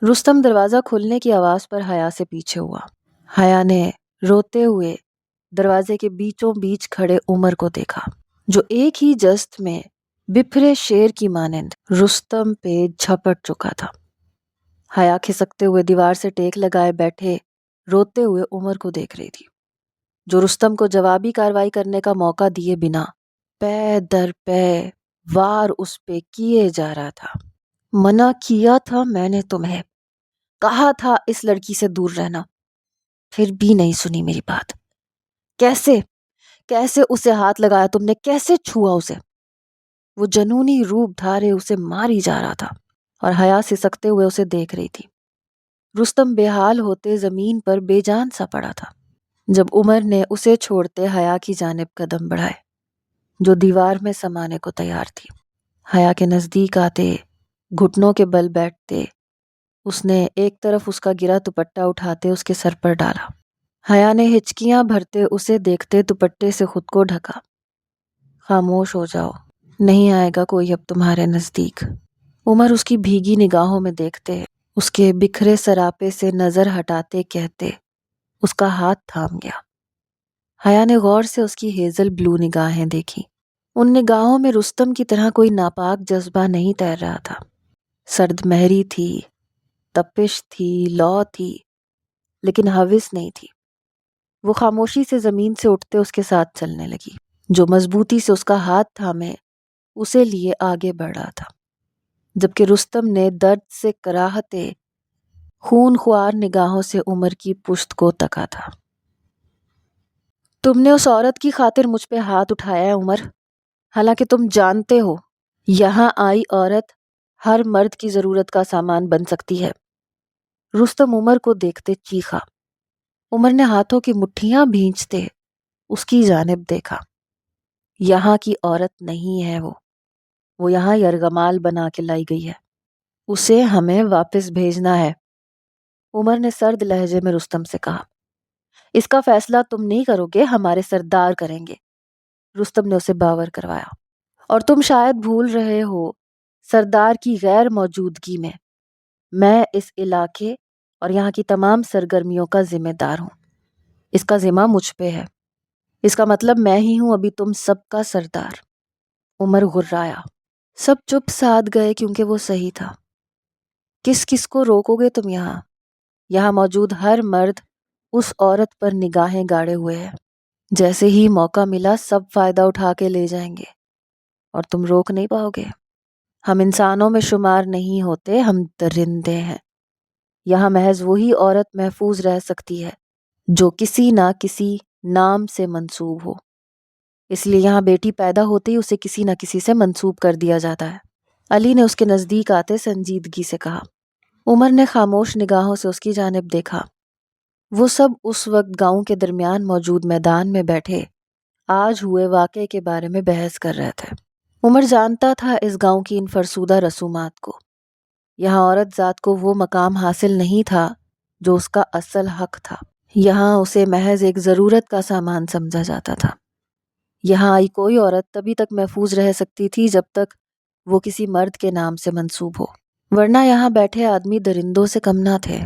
رستم دروازہ کھلنے کی آواز پر حیا سے پیچھے ہوا۔ حیا نے روتے ہوئے دروازے کے بیچوں بیچ کھڑے عمر کو دیکھا، جو ایک ہی جست میں بپھرے شیر کی مانند رستم پہ جھپٹ چکا تھا۔ حیا کھسکتے ہوئے دیوار سے ٹیک لگائے بیٹھے روتے ہوئے عمر کو دیکھ رہی تھی، جو رستم کو جوابی کارروائی کرنے کا موقع دیے بنا پے در پے وار اس پہ کیے جا رہا تھا۔ منع کیا تھا میں نے تمہیں، کہا تھا اس لڑکی سے دور رہنا، پھر بھی نہیں سنی میری بات۔ کیسے اسے ہاتھ لگایا تم نے، کیسے چھوا اسے؟ وہ جنونی روپ دھارے اسے ماری جا رہا تھا، اور حیا سسکتے ہوئے اسے دیکھ رہی تھی۔ رستم بے حال ہوتے زمین پر بے جان سا پڑا تھا جب عمر نے اسے چھوڑتے حیا کی جانب قدم بڑھائے جو دیوار میں سمانے کو تیار تھی۔ حیا کے نزدیک آتے، گھٹنوں کے بل بیٹھتے، اس نے ایک طرف اس کا گرا دوپٹہ اٹھاتے اس کے سر پر ڈالا۔ حیا نے ہچکیاں بھرتے اسے دیکھتے دوپٹے سے خود کو ڈھکا۔ خاموش ہو جاؤ، نہیں آئے گا کوئی اب تمہارے نزدیک۔ عمر اس کی بھیگی نگاہوں میں دیکھتے، اس کے بکھرے سراپے سے نظر ہٹاتے کہتے، اس کا ہاتھ تھام گیا۔ حیا نے غور سے اس کی ہیزل بلو نگاہیں دیکھی۔ ان نگاہوں میں رستم کی طرح کوئی ناپاک جذبہ نہیں تیر رہا تھا۔ سرد مہری تھی، تپش تھی، لو تھی، لیکن ہوس نہیں تھی۔ وہ خاموشی سے زمین سے اٹھتے اس کے ساتھ چلنے لگی، جو مضبوطی سے اس کا ہاتھ تھامے اسے لیے آگے بڑھ رہا تھا، جبکہ رستم نے درد سے کراہتے خون خوار نگاہوں سے عمر کی پشت کو تکا تھا۔ تم نے اس عورت کی خاطر مجھ پہ ہاتھ اٹھایا ہے عمر، حالانکہ تم جانتے ہو یہاں آئی عورت ہر مرد کی ضرورت کا سامان بن سکتی ہے۔ رستم عمر کو دیکھتے چیخا۔ عمر نے ہاتھوں کی مٹھیاں بھینچتے اس کی جانب دیکھا۔ یہاں کی عورت نہیں ہے وہ یہاں یرغمال بنا کے لائی گئی ہے، اسے ہمیں واپس بھیجنا ہے۔ عمر نے سرد لہجے میں رستم سے کہا، اس کا فیصلہ تم نہیں کرو گے، ہمارے سردار کریں گے۔ رستم نے اسے باور کروایا، اور تم شاید بھول رہے ہو سردار کی غیر موجودگی میں اس علاقے اور یہاں کی تمام سرگرمیوں کا ذمہ دار ہوں۔ اس کا ذمہ مجھ پہ ہے، اس کا مطلب میں ہی ہوں ابھی تم سب کا سردار۔ عمر غرایا۔ سب چپ سادھ گئے کیونکہ وہ صحیح تھا۔ کس کو روکو گے تم یہاں موجود ہر مرد اس عورت پر نگاہیں گاڑے ہوئے ہے، جیسے ہی موقع ملا سب فائدہ اٹھا کے لے جائیں گے اور تم روک نہیں پاؤ گے۔ ہم انسانوں میں شمار نہیں ہوتے، ہم درندے ہیں۔ یہاں محض وہی عورت محفوظ رہ سکتی ہے جو کسی نہ کسی نام سے منسوب ہو، اس لیے یہاں بیٹی پیدا ہوتے ہی اسے کسی نہ کسی سے منسوب کر دیا جاتا ہے۔ علی نے اس کے نزدیک آتے سنجیدگی سے کہا۔ عمر نے خاموش نگاہوں سے اس کی جانب دیکھا۔ وہ سب اس وقت گاؤں کے درمیان موجود میدان میں بیٹھے آج ہوئے واقعے کے بارے میں بحث کر رہے تھے۔ عمر جانتا تھا اس گاؤں کی ان فرسودہ رسومات کو۔ یہاں عورت ذات کو وہ مقام حاصل نہیں تھا جو اس کا اصل حق تھا۔ یہاں اسے محض ایک ضرورت کا سامان سمجھا جاتا تھا۔ یہاں آئی کوئی عورت تبھی تک محفوظ رہ سکتی تھی جب تک وہ کسی مرد کے نام سے منسوب ہو، ورنہ یہاں بیٹھے آدمی درندوں سے کم نہ تھے۔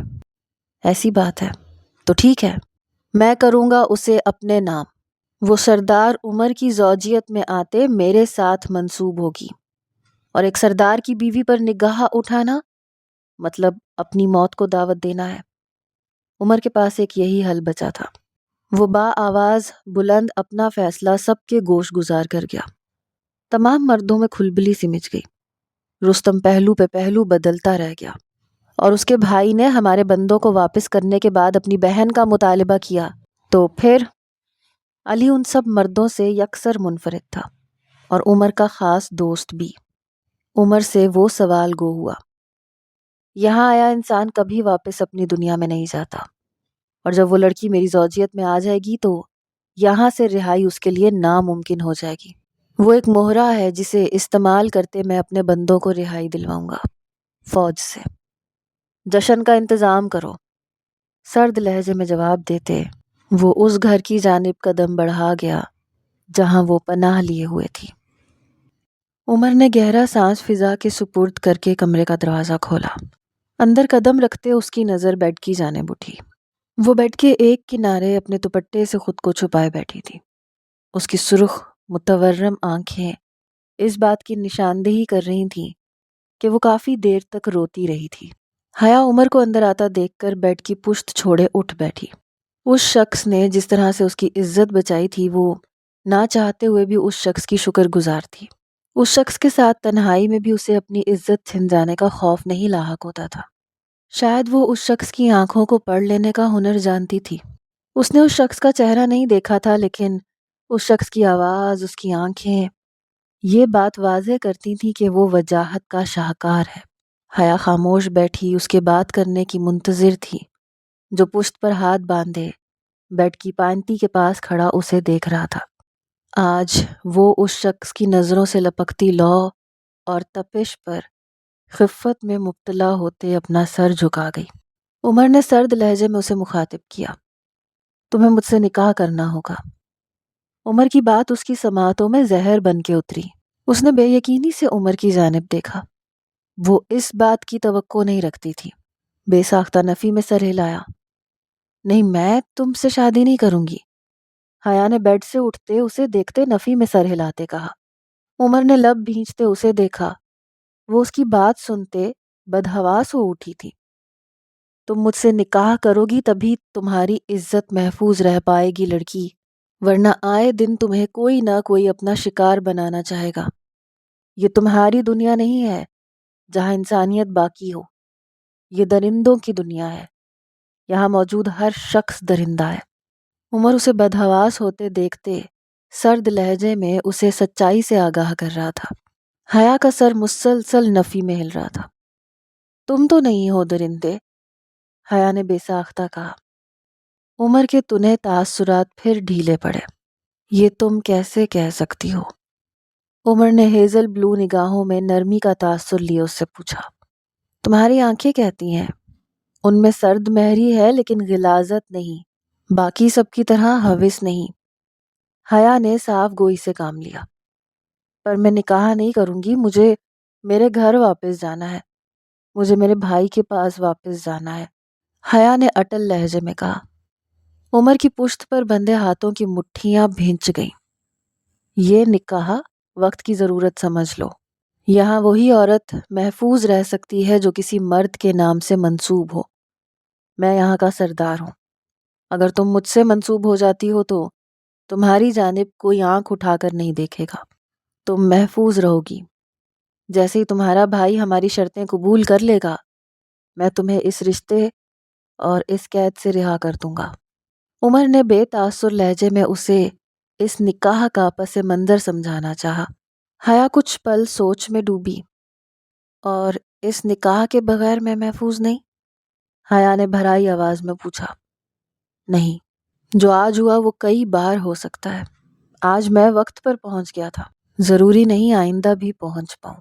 ایسی بات ہے تو ٹھیک ہے، میں کروں گا اسے اپنے نام۔ وہ سردار عمر کی زوجیت میں آتے میرے ساتھ منسوب ہوگی، اور ایک سردار کی بیوی پر نگاہ اٹھانا مطلب اپنی موت کو دعوت دینا ہے۔ عمر کے پاس ایک یہی حل بچا تھا۔ وہ با آواز بلند اپنا فیصلہ سب کے گوش گزار کر گیا۔ تمام مردوں میں کھلبلی سی مچ گئی۔ رستم پہلو پہ پہلو بدلتا رہ گیا، اور اس کے بھائی نے ہمارے بندوں کو واپس کرنے کے بعد اپنی بہن کا مطالبہ کیا تو پھر؟ علی ان سب مردوں سے یکسر منفرد تھا اور عمر کا خاص دوست بھی۔ عمر سے وہ سوال گو ہوا۔ یہاں آیا انسان کبھی واپس اپنی دنیا میں نہیں جاتا، اور جب وہ لڑکی میری زوجیت میں آ جائے گی تو یہاں سے رہائی اس کے لیے ناممکن ہو جائے گی۔ وہ ایک مہرہ ہے جسے استعمال کرتے میں اپنے بندوں کو رہائی دلواؤں گا فوج سے۔ جشن کا انتظام کرو، سرد لہجے میں جواب دیتے وہ اس گھر کی جانب قدم بڑھا گیا جہاں وہ پناہ لیے ہوئے تھی۔ عمر نے گہرا سانس فضا کے سپرد کر کے کمرے کا دروازہ کھولا۔ اندر قدم رکھتے اس کی نظر بیڈ کی جانب اٹھی۔ وہ بیڈ کے ایک کنارے اپنے دوپٹے سے خود کو چھپائے بیٹھی تھی۔ اس کی سرخ متورم آنکھیں اس بات کی نشاندہی کر رہی تھیں کہ وہ کافی دیر تک روتی رہی تھی۔ حیا عمر کو اندر آتا دیکھ کر بیڈ کی پشت چھوڑے اٹھ بیٹھی۔ اس شخص نے جس طرح سے اس کی عزت بچائی تھی وہ نہ چاہتے ہوئے بھی اس شخص کی شکر گزار تھی۔ اس شخص کے ساتھ تنہائی میں بھی اسے اپنی عزت چھن جانے کا خوف نہیں لاحق ہوتا تھا۔ شاید وہ اس شخص کی آنکھوں کو پڑھ لینے کا ہنر جانتی تھی۔ اس نے اس شخص کا چہرہ نہیں دیکھا تھا، لیکن اس شخص کی آواز، اس کی آنکھیں یہ بات واضح کرتی تھی کہ وہ وجاہت کا شاہکار ہے۔ حیا خاموش بیٹھی اس کے بات کرنے کی منتظر تھی، جو پشت پر ہاتھ باندھے بیڈ کی پانتی کے پاس کھڑا اسے دیکھ رہا تھا۔ آج وہ اس شخص کی نظروں سے لپکتی لو اور تپش پر خفت میں مبتلا ہوتے اپنا سر جھکا گئی۔ عمر نے سرد لہجے میں اسے مخاطب کیا، تمہیں مجھ سے نکاح کرنا ہوگا۔ عمر کی بات اس کی سماعتوں میں زہر بن کے اتری۔ اس نے بے یقینی سے عمر کی جانب دیکھا۔ وہ اس بات کی توقع نہیں رکھتی تھی۔ بے ساختہ نفی میں سر ہلایا۔ نہیں، میں تم سے شادی نہیں کروں گی۔ حیا نے بیڈ سے اٹھتے اسے دیکھتے نفی میں سر ہلاتے کہا۔ عمر نے لب بھینچتے اسے دیکھا۔ وہ اس کی بات سنتے بدحواس ہو اٹھی تھی۔ تم مجھ سے نکاح کرو گی تبھی تمہاری عزت محفوظ رہ پائے گی لڑکی، ورنہ آئے دن تمہیں کوئی نہ کوئی اپنا شکار بنانا چاہے گا۔ یہ تمہاری دنیا نہیں ہے جہاں انسانیت باقی ہو، یہ درندوں کی دنیا ہے، یہاں موجود ہر شخص درندہ ہے۔ عمر اسے بدحواس ہوتے دیکھتے سرد لہجے میں اسے سچائی سے آگاہ کر رہا تھا۔ حیا کا سر مسلسل نفی میں ہل رہا تھا۔ تم تو نہیں ہو درندے، حیا نے بے ساختہ کہا۔ عمر کے تنہے تاثرات پھر ڈھیلے پڑے۔ یہ تم کیسے کہہ سکتی ہو؟ عمر نے ہیزل بلو نگاہوں میں نرمی کا تاثر لیے اس سے پوچھا۔ تمہاری آنکھیں کہتی ہیں، ان میں سرد مہری ہے لیکن غلاظت نہیں، باقی سب کی طرح ہوس نہیں۔ حیا نے صاف گوئی سے کام لیا۔ پر میں نکاح نہیں کروں گی، مجھے میرے گھر واپس جانا ہے، مجھے میرے بھائی کے پاس واپس جانا ہے، حیا نے اٹل لہجے میں کہا۔ عمر کی پشت پر بندھے ہاتھوں کی مٹھیاں بھینچ گئیں۔ یہ نکاح وقت کی ضرورت سمجھ لو۔ یہاں وہی عورت محفوظ رہ سکتی ہے جو کسی مرد کے نام سے منسوب ہو۔ میں یہاں کا سردار ہوں۔ اگر تم مجھ سے منسوب ہو جاتی ہو تو تمہاری جانب کوئی آنکھ اٹھا کر نہیں دیکھے گا۔ تم محفوظ رہو گی۔ جیسے ہی تمہارا بھائی ہماری شرطیں قبول کر لے گا، میں تمہیں اس رشتے اور اس قید سے رہا کر دوں گا۔ عمر نے بے تاثر لہجے میں اسے اس نکاح کا پس منظر سمجھانا چاہا۔ حیا کچھ پل سوچ میں ڈوبی۔ اور اس نکاح کے بغیر میں محفوظ نہیں؟ حیا نے بھرائی آواز میں پوچھا۔ نہیں، جو آج ہوا وہ کئی بار ہو سکتا ہے۔ آج میں وقت پر پہنچ گیا تھا، ضروری نہیں آئندہ بھی پہنچ پاؤں۔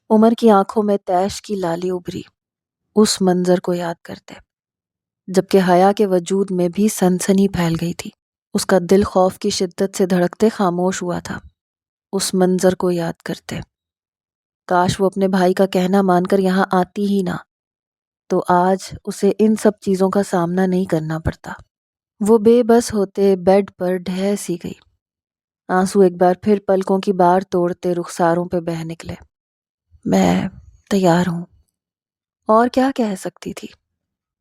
عمر کی آنکھوں میں تیش کی لالی ابھری اس منظر کو یاد کرتے، جبکہ حیا کے وجود میں بھی سنسنی پھیل گئی تھی۔ اس کا دل خوف کی شدت سے دھڑکتے خاموش ہوا تھا اس منظر کو یاد کرتے۔ کاش وہ اپنے بھائی کا کہنا مان کر یہاں آتی ہی نہ، تو آج اسے ان سب چیزوں کا سامنا نہیں کرنا پڑتا۔ وہ بے بس ہوتے بیڈ پر ڈھہ سی گئی۔ آنسو ایک بار پھر پلکوں کی بار توڑتے رخساروں پہ بہہ نکلے۔ میں تیار ہوں۔ اور کیا کہہ سکتی تھی؟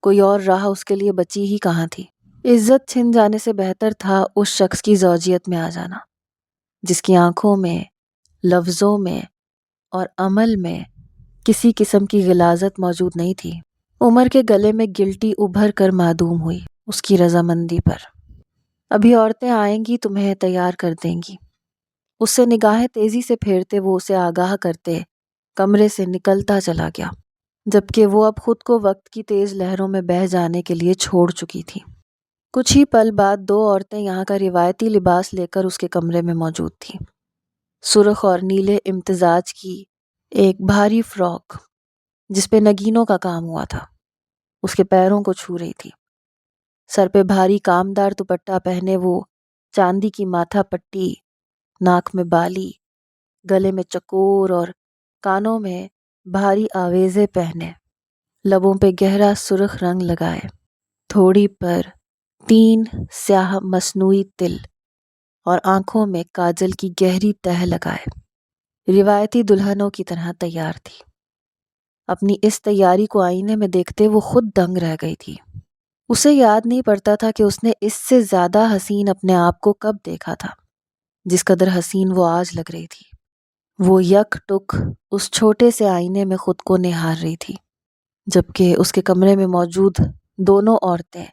کوئی اور راہ اس کے لیے بچی ہی کہاں تھی؟ عزت چھن جانے سے بہتر تھا اس شخص کی زوجیت میں آ جانا، جس کی آنکھوں میں، لفظوں میں اور عمل میں کسی قسم کی غلاظت موجود نہیں تھی۔ عمر کے گلے میں گلٹی ابھر کر معدوم ہوئی اس کی رضامندی پر۔ ابھی عورتیں آئیں گی، تمہیں تیار کر دیں گی۔ اس سے نگاہیں تیزی سے پھیرتے وہ اسے آگاہ کرتے کمرے سے نکلتا چلا گیا، جبکہ وہ اب خود کو وقت کی تیز لہروں میں بہہ جانے کے لیے چھوڑ چکی تھی۔ کچھ ہی پل بعد دو عورتیں یہاں کا روایتی لباس لے کر اس کے کمرے میں موجود تھیں۔ سرخ اور نیلے امتزاج کی ایک بھاری فراک جس پہ نگینوں کا کام ہوا تھا اس کے پیروں کو چھو رہی تھی۔ سر پہ بھاری کامدار دوپٹہ پہنے وہ چاندی کی ماتھا پٹی، ناک میں بالی، گلے میں چکور اور کانوں میں بھاری آویزے پہنے، لبوں پہ گہرا سرخ رنگ لگائے، تھوڑی پر 3 سیاہ مصنوعی تل اور آنکھوں میں کاجل کی گہری تہہ لگائے، روایتی دلہنوں کی طرح تیار تھی۔ اپنی اس تیاری کو آئینے میں دیکھتے وہ خود دنگ رہ گئی تھی۔ اسے یاد نہیں پڑتا تھا کہ اس نے اس سے زیادہ حسین اپنے آپ کو کب دیکھا تھا، جس قدر حسین وہ آج لگ رہی تھی۔ وہ یک ٹک اس چھوٹے سے آئینے میں خود کو نہار رہی تھی، جبکہ اس کے کمرے میں موجود دونوں عورتیں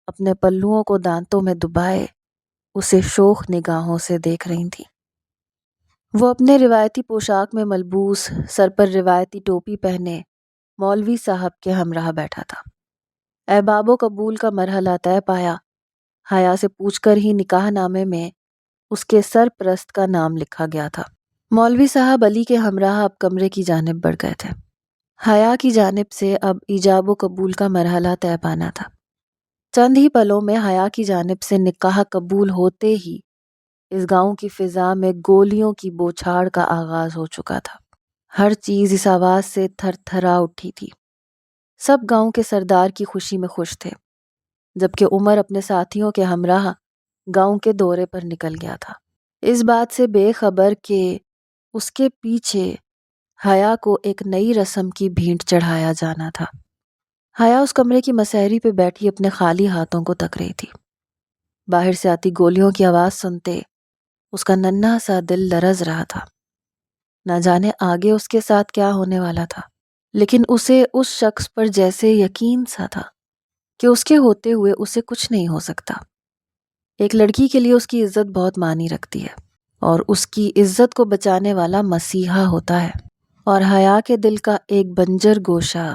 اپنے پلوؤں کو دانتوں میں دبائے اسے شوخ نگاہوں سے دیکھ رہی تھیں۔ وہ اپنے روایتی پوشاک میں ملبوس، سر پر روایتی ٹوپی پہنے مولوی صاحب کے ہمراہ بیٹھا تھا۔ احباب و قبول کا مرحلہ طے پایا۔ حیا سے پوچھ کر ہی نکاح نامے میں اس کے سرپرست کا نام لکھا گیا تھا۔ مولوی صاحب علی کے ہمراہ اب کمرے کی جانب بڑھ گئے تھے۔ حیا کی جانب سے اب ایجاب و قبول کا مرحلہ طے پانا تھا۔ چند ہی پلوں میں حیا کی جانب سے نکاح قبول ہوتے ہی اس گاؤں کی فضا میں گولیوں کی بوچھاڑ کا آغاز ہو چکا تھا۔ ہر چیز اس آواز سے تھر تھرا اٹھی تھی۔ سب گاؤں کے سردار کی خوشی میں خوش تھے، جبکہ عمر اپنے ساتھیوں کے ہمراہ گاؤں کے دورے پر نکل گیا تھا، اس بات سے بے خبر کہ اس کے پیچھے حیا کو ایک نئی رسم کی بھینٹ چڑھایا جانا تھا۔ حیا اس کمرے کی مسہری پہ بیٹھی اپنے خالی ہاتھوں کو تک رہی تھی۔ باہر سے آتی گولیوں کی آواز سنتے اس کا ننھا سا دل لرز رہا تھا۔ نہ جانے آگے اس کے ساتھ کیا ہونے والا تھا، لیکن اسے اس شخص پر جیسے یقین سا تھا کہ اس کے ہوتے ہوئے اسے کچھ نہیں ہو سکتا۔ ایک لڑکی کے لیے اس کی عزت بہت معنی رکھتی ہے، اور اس کی عزت کو بچانے والا مسیحا ہوتا ہے، اور حیا کے دل کا ایک بنجر گوشہ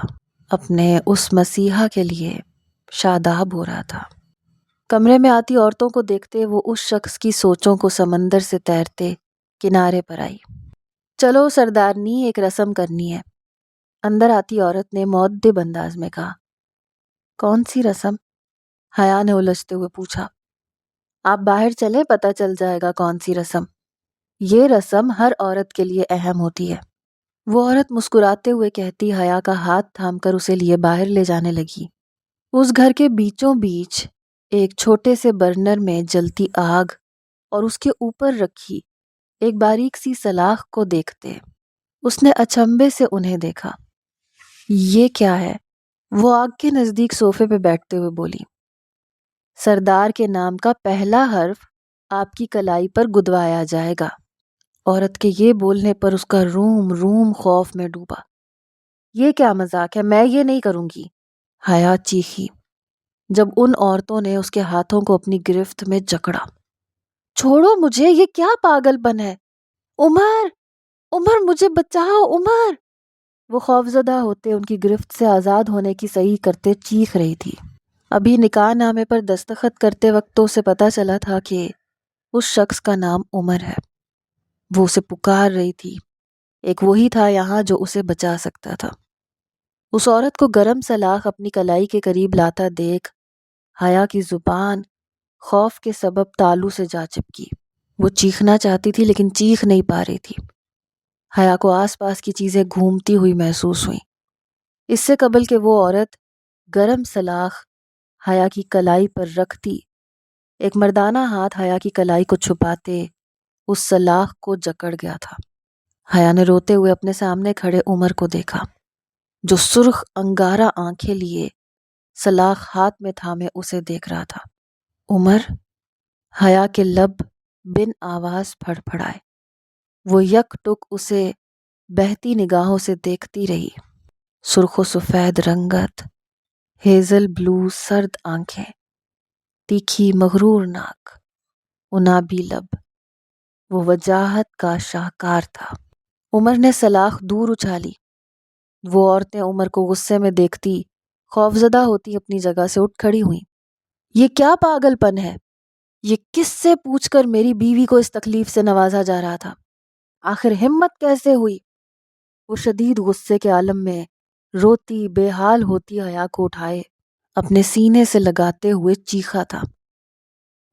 اپنے اس مسیحا کے لیے شاداب ہو رہا تھا۔ کمرے میں آتی عورتوں کو دیکھتے وہ اس شخص کی سوچوں کو سمندر سے تیرتے کنارے پر آئی۔ چلو سردارنی، ایک رسم کرنی ہے، اندر آتی عورت نے مؤدب انداز میں کہا۔ کون سی رسم؟ حیا نے الجھتے ہوئے پوچھا۔ آپ باہر چلیں، پتہ چل جائے گا کون سی رسم۔ یہ رسم ہر عورت کے لیے اہم ہوتی ہے، وہ عورت مسکراتے ہوئے کہتی حیا کا ہاتھ تھام کر اسے لیے باہر لے جانے لگی۔ اس گھر کے بیچوں بیچ ایک چھوٹے سے برنر میں جلتی آگ اور اس کے اوپر رکھی ایک باریک سی سلاخ کو دیکھتے اس نے اچنبھے سے انہیں دیکھا۔ یہ کیا ہے؟ وہ آگ کے نزدیک صوفے پہ بیٹھتے ہوئے بولی۔ سردار کے نام کا پہلا حرف آپ کی کلائی پر گدوایا جائے گا۔ عورت کے یہ بولنے پر اس کا روم روم خوف میں ڈوبا۔ یہ کیا مذاق ہے؟ میں یہ نہیں کروں گی، حیا چیخی جب ان عورتوں نے اس کے ہاتھوں کو اپنی گرفت میں جکڑا۔ چھوڑو مجھے، یہ کیا پاگل پن ہے؟ عمر، عمر مجھے بچاؤ، عمر! وہ خوفزدہ ہوتے ان کی گرفت سے آزاد ہونے کی صحیح کرتے چیخ رہی تھی۔ ابھی نکاح نامے پر دستخط کرتے وقت تو اسے پتا چلا تھا کہ اس شخص کا نام عمر ہے۔ وہ اسے پکار رہی تھی، ایک وہی تھا یہاں جو اسے بچا سکتا تھا۔ اس عورت کو گرم سلاخ اپنی کلائی کے قریب لاتا دیکھ حیا کی زبان خوف کے سبب تالو سے جا چپکی۔ وہ چیخنا چاہتی تھی لیکن چیخ نہیں پا رہی تھی۔ حیا کو آس پاس کی چیزیں گھومتی ہوئی محسوس ہوئیں۔ اس سے قبل کہ وہ عورت گرم سلاخ حیا کی کلائی پر رکھتی، ایک مردانہ ہاتھ حیا کی کلائی کو چھپاتے اس سلاخ کو جکڑ گیا تھا۔ حیا نے روتے ہوئے اپنے سامنے کھڑے عمر کو دیکھا، جو سرخ انگارہ آنکھیں لیے سلاخ ہاتھ میں تھامے اسے دیکھ رہا تھا۔ عمر؟ حیا کے لب بن آواز پھڑ پھڑائے۔ وہ یک ٹک اسے بہتی نگاہوں سے دیکھتی رہی۔ سرخ و سفید رنگت، ہیزل بلو سرد آنکھیں، تیکھی مغرور ناک، انابی لب، وہ وجاہت کا شاہکار تھا۔ عمر نے سلاخ دور اچھالی۔ وہ عورتیں عمر کو غصے میں دیکھتی خوفزدہ ہوتی اپنی جگہ سے اٹھ کھڑی ہوئیں۔ یہ کیا پاگل پن ہے؟ یہ کس سے پوچھ کر میری بیوی کو اس تکلیف سے نوازا جا رہا تھا؟ آخر ہمت کیسے ہوئی؟ وہ شدید غصے کے عالم میں روتی بے حال ہوتی حیا کو اٹھائے اپنے سینے سے لگاتے ہوئے چیخا تھا۔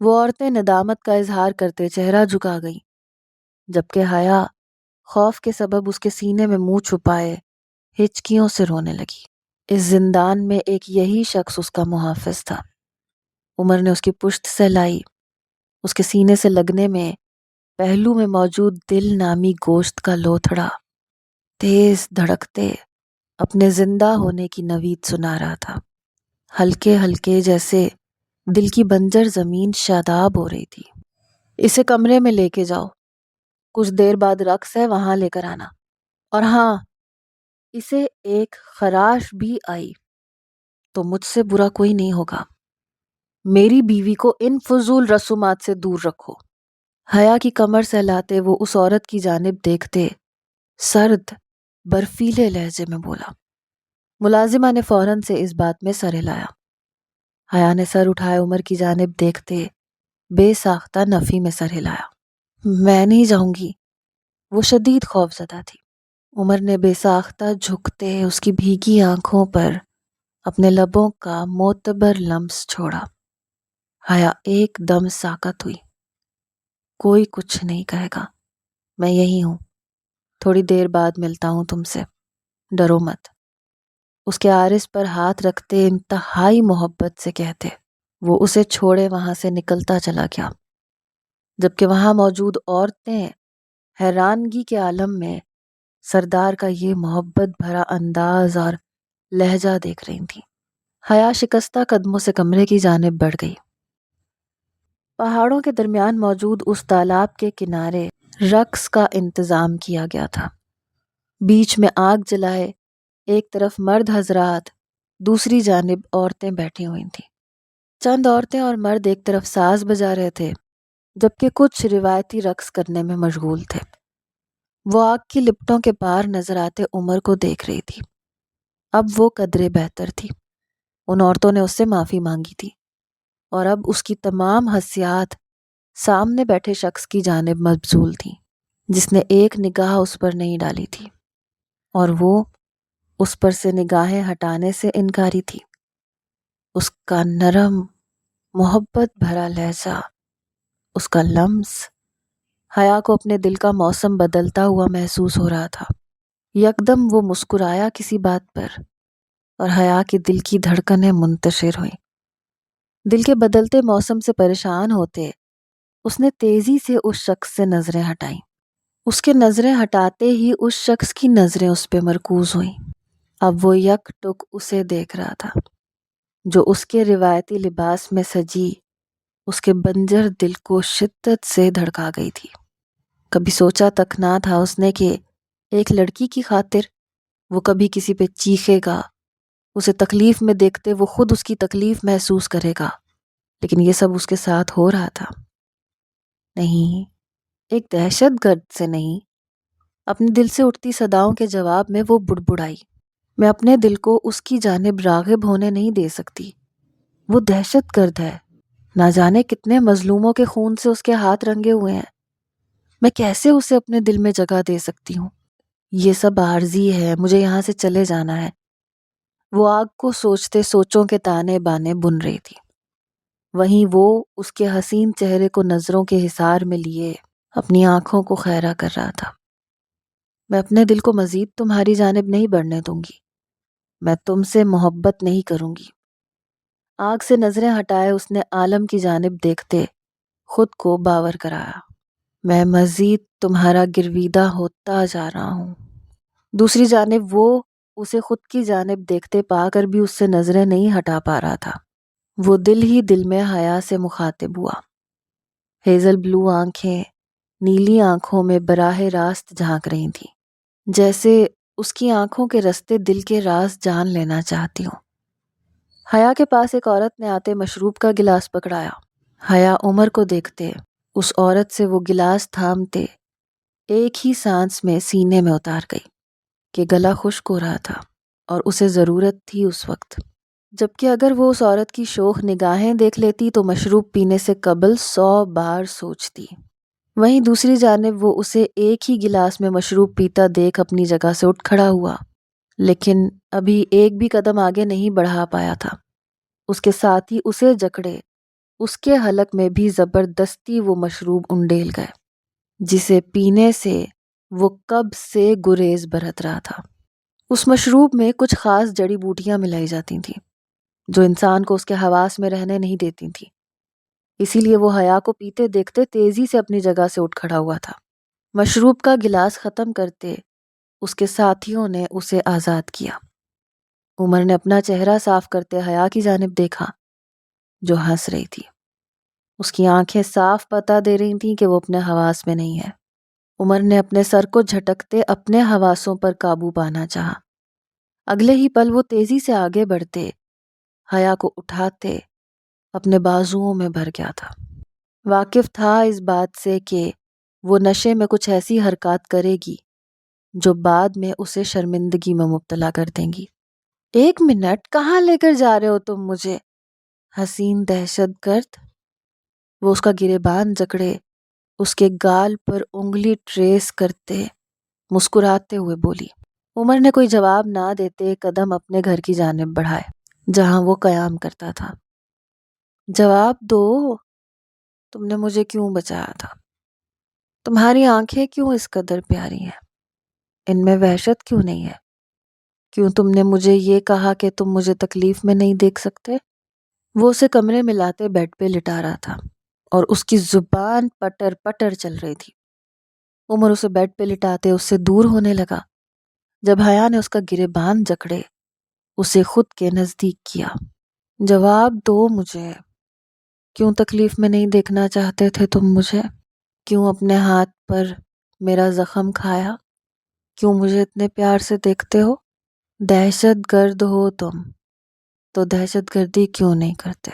وہ عورتیں ندامت کا اظہار کرتے چہرہ جھکا گئیں، جبکہ حیا خوف کے سبب اس کے سینے میں منہ چھپائے ہچکیوں سے رونے لگی۔ اس زندان میں ایک یہی شخص اس کا محافظ تھا۔ عمر نے اس کی پشت سہلائی۔ اس کے سینے سے لگنے میں پہلو میں موجود دل نامی گوشت کا لوتھڑا تیز دھڑکتے اپنے زندہ ہونے کی نوید سنا رہا تھا، ہلکے ہلکے جیسے دل کی بنجر زمین شاداب ہو رہی تھی۔ اسے کمرے میں لے کے جاؤ، کچھ دیر بعد رقص ہے، وہاں لے کر آنا، اور ہاں، اسے ایک خراش بھی آئی تو مجھ سے برا کوئی نہیں ہوگا۔ میری بیوی کو ان فضول رسومات سے دور رکھو۔ حیا کی کمر سہلاتے وہ اس عورت کی جانب دیکھتے سرد برفیلے لہجے میں بولا۔ ملازمہ نے فوراً سے اس بات میں سر ہلایا۔ حیا نے سر اٹھائے عمر کی جانب دیکھتے بے ساختہ نفی میں سر ہلایا۔ میں نہیں جاؤں گی۔ وہ شدید خوف زدہ تھی۔ عمر نے بے ساختہ جھکتے اس کی بھیگی آنکھوں پر اپنے لبوں کا معتبر لمس چھوڑا۔ حیا ایک دم ساکت ہوئی۔ کوئی کچھ نہیں کہے گا، میں یہی ہوں، تھوڑی دیر بعد ملتا ہوں تم سے، ڈرو مت، اس کے عارض پر ہاتھ رکھتے انتہائی محبت سے کہتے۔ وہ اسے چھوڑے وہاں سے نکلتا چلا گیا، جبکہ وہاں موجود عورتیں حیرانگی کے عالم میں سردار کا یہ محبت بھرا انداز اور لہجہ دیکھ رہی تھیں۔ حیا شکستہ قدموں سے کمرے کی جانب بڑھ گئی۔ پہاڑوں کے درمیان موجود اس تالاب کے کنارے رقص کا انتظام کیا گیا تھا۔ بیچ میں آگ جلائے ایک طرف مرد حضرات، دوسری جانب عورتیں بیٹھی ہوئی تھیں۔ چند عورتیں اور مرد ایک طرف ساز بجا رہے تھے، جبکہ کچھ روایتی رقص کرنے میں مشغول تھے۔ وہ آگ کی لپٹوں کے پار نظر آتے عمر کو دیکھ رہی تھی۔ اب وہ قدرے بہتر تھی۔ ان عورتوں نے اس سے معافی مانگی تھی اور اب اس کی تمام حسیات سامنے بیٹھے شخص کی جانب مبذول تھی جس نے ایک نگاہ اس پر نہیں ڈالی تھی، اور وہ اس پر سے نگاہیں ہٹانے سے انکاری تھی۔ اس کا نرم محبت بھرا لہجہ، اس کا لمس، حیا کو اپنے دل کا موسم بدلتا ہوا محسوس ہو رہا تھا۔ یکدم وہ مسکرایا کسی بات پر اور حیا کے دل کی دھڑکنیں منتشر ہوئیں۔ دل کے بدلتے موسم سے پریشان ہوتے اس نے تیزی سے اس شخص سے نظریں ہٹائیں۔ اس کے نظریں ہٹاتے ہی اس شخص کی نظریں اس پہ مرکوز ہوئیں۔ اب وہ یک ٹک اسے دیکھ رہا تھا، جو اس کے روایتی لباس میں سجی اس کے بنجر دل کو شدت سے دھڑکا گئی تھی۔ کبھی سوچا تک نہ تھا اس نے کہ ایک لڑکی کی خاطر وہ کبھی کسی پہ چیخے گا، اسے تکلیف میں دیکھتے وہ خود اس کی تکلیف محسوس کرے گا، لیکن یہ سب اس کے ساتھ ہو رہا تھا۔ نہیں، ایک دہشت گرد سے نہیں، اپنے دل سے اٹھتی صداؤں کے جواب میں وہ بڑبڑائی، میں اپنے دل کو اس کی جانب راغب ہونے نہیں دے سکتی۔ وہ دہشت گرد ہے، نہ جانے کتنے مظلوموں کے خون سے اس کے ہاتھ رنگے ہوئے ہیں، میں کیسے اسے اپنے دل میں جگہ دے سکتی ہوں؟ یہ سب عارضی ہے، مجھے یہاں سے چلے جانا ہے۔ وہ آگ کو سوچتے سوچوں کے تانے بانے بن رہی تھی، وہیں وہ اس کے حسین چہرے کو نظروں کے حصار میں لیے اپنی آنکھوں کو خیرہ کر رہا تھا۔ میں اپنے دل کو مزید تمہاری جانب نہیں بڑھنے دوں گی، میں تم سے محبت نہیں کروں گی۔ آگ سے نظریں ہٹائے اس نے عالم کی جانب دیکھتے خود کو باور کرایا، میں مزید تمہارا گرویدہ ہوتا جا رہا ہوں۔ دوسری جانب وہ اسے خود کی جانب دیکھتے پا کر بھی اس سے نظریں نہیں ہٹا پا رہا تھا۔ وہ دل ہی دل میں حیا سے مخاطب ہوا۔ ہیزل بلو آنکھیں نیلی آنکھوں میں براہ راست جھانک رہی تھیں، جیسے اس کی آنکھوں کے رستے دل کے راز جان لینا چاہتی ہوں۔ حیا کے پاس ایک عورت نے آتے مشروب کا گلاس پکڑایا۔ حیا عمر کو دیکھتے اس عورت سے وہ گلاس تھامتے ایک ہی سانس میں سینے میں اتار گئی کہ گلا خشک ہو رہا تھا اور اسے ضرورت تھی اس وقت، جبکہ اگر وہ اس عورت کی شوخ نگاہیں دیکھ لیتی تو مشروب پینے سے قبل 100 بار سوچتی۔ وہیں دوسری جانب وہ اسے ایک ہی گلاس میں مشروب پیتا دیکھ اپنی جگہ سے اٹھ کھڑا ہوا، لیکن ابھی ایک بھی قدم آگے نہیں بڑھا پایا تھا۔ اس کے ساتھ ہی اسے جکڑے اس کے حلق میں بھی زبردستی وہ مشروب انڈیل گئے، جسے پینے سے وہ کب سے گریز برت رہا تھا۔ اس مشروب میں کچھ خاص جڑی بوٹیاں ملائی جاتی تھیں جو انسان کو اس کے حواس میں رہنے نہیں دیتی تھیں، اسی لیے وہ حیا کو پیتے دیکھتے تیزی سے اپنی جگہ سے اٹھ کھڑا ہوا تھا۔ مشروب کا گلاس ختم کرتے اس کے ساتھیوں نے اسے آزاد کیا۔ عمر نے اپنا چہرہ صاف کرتے حیا کی جانب دیکھا جو ہنس رہی تھی۔ اس کی آنکھیں صاف پتہ دے رہی تھیں کہ وہ اپنے حواس میں نہیں ہے۔ عمر نے اپنے سر کو جھٹکتے اپنے حواسوں پر قابو پانا چاہا۔ اگلے ہی پل وہ تیزی سے آگے بڑھتے حیا کو اٹھاتے اپنے بازوؤں میں بھر گیا تھا۔ واقف تھا اس بات سے کہ وہ نشے میں کچھ ایسی حرکات کرے گی جو بعد میں اسے شرمندگی میں مبتلا کر دیں گی۔ 1 منٹ، کہاں لے کر جا رہے ہو تم مجھے، حسین دہشت گرد؟ وہ اس کا گریبان جکڑے اس کے گال پر انگلی ٹریس کرتے مسکراتے ہوئے بولی۔ عمر نے کوئی جواب نہ دیتے قدم اپنے گھر کی جانب بڑھائے جہاں وہ قیام کرتا تھا۔ جواب دو، تم نے مجھے کیوں بچایا تھا؟ تمہاری آنکھیں کیوں اس قدر پیاری ہیں؟ ان میں وحشت کیوں نہیں ہے؟ کیوں تم نے مجھے یہ کہا کہ تم مجھے تکلیف میں نہیں دیکھ سکتے؟ وہ اسے کمرے میں لاتے بیڈ پہ لٹا رہا تھا اور اس کی زبان پٹر پٹر چل رہی تھی۔ عمر اسے بیڈ پہ لٹاتے اس سے دور ہونے لگا جب حیا نے اس کا گریبان جکڑے اسے خود کے نزدیک کیا۔ جواب دو مجھے، کیوں تکلیف میں نہیں دیکھنا چاہتے تھے تم مجھے؟ کیوں اپنے ہاتھ پر میرا زخم کھایا؟ کیوں مجھے اتنے پیار سے دیکھتے ہو؟ دہشت گرد ہو تم تو دہشت گردی کیوں نہیں کرتے؟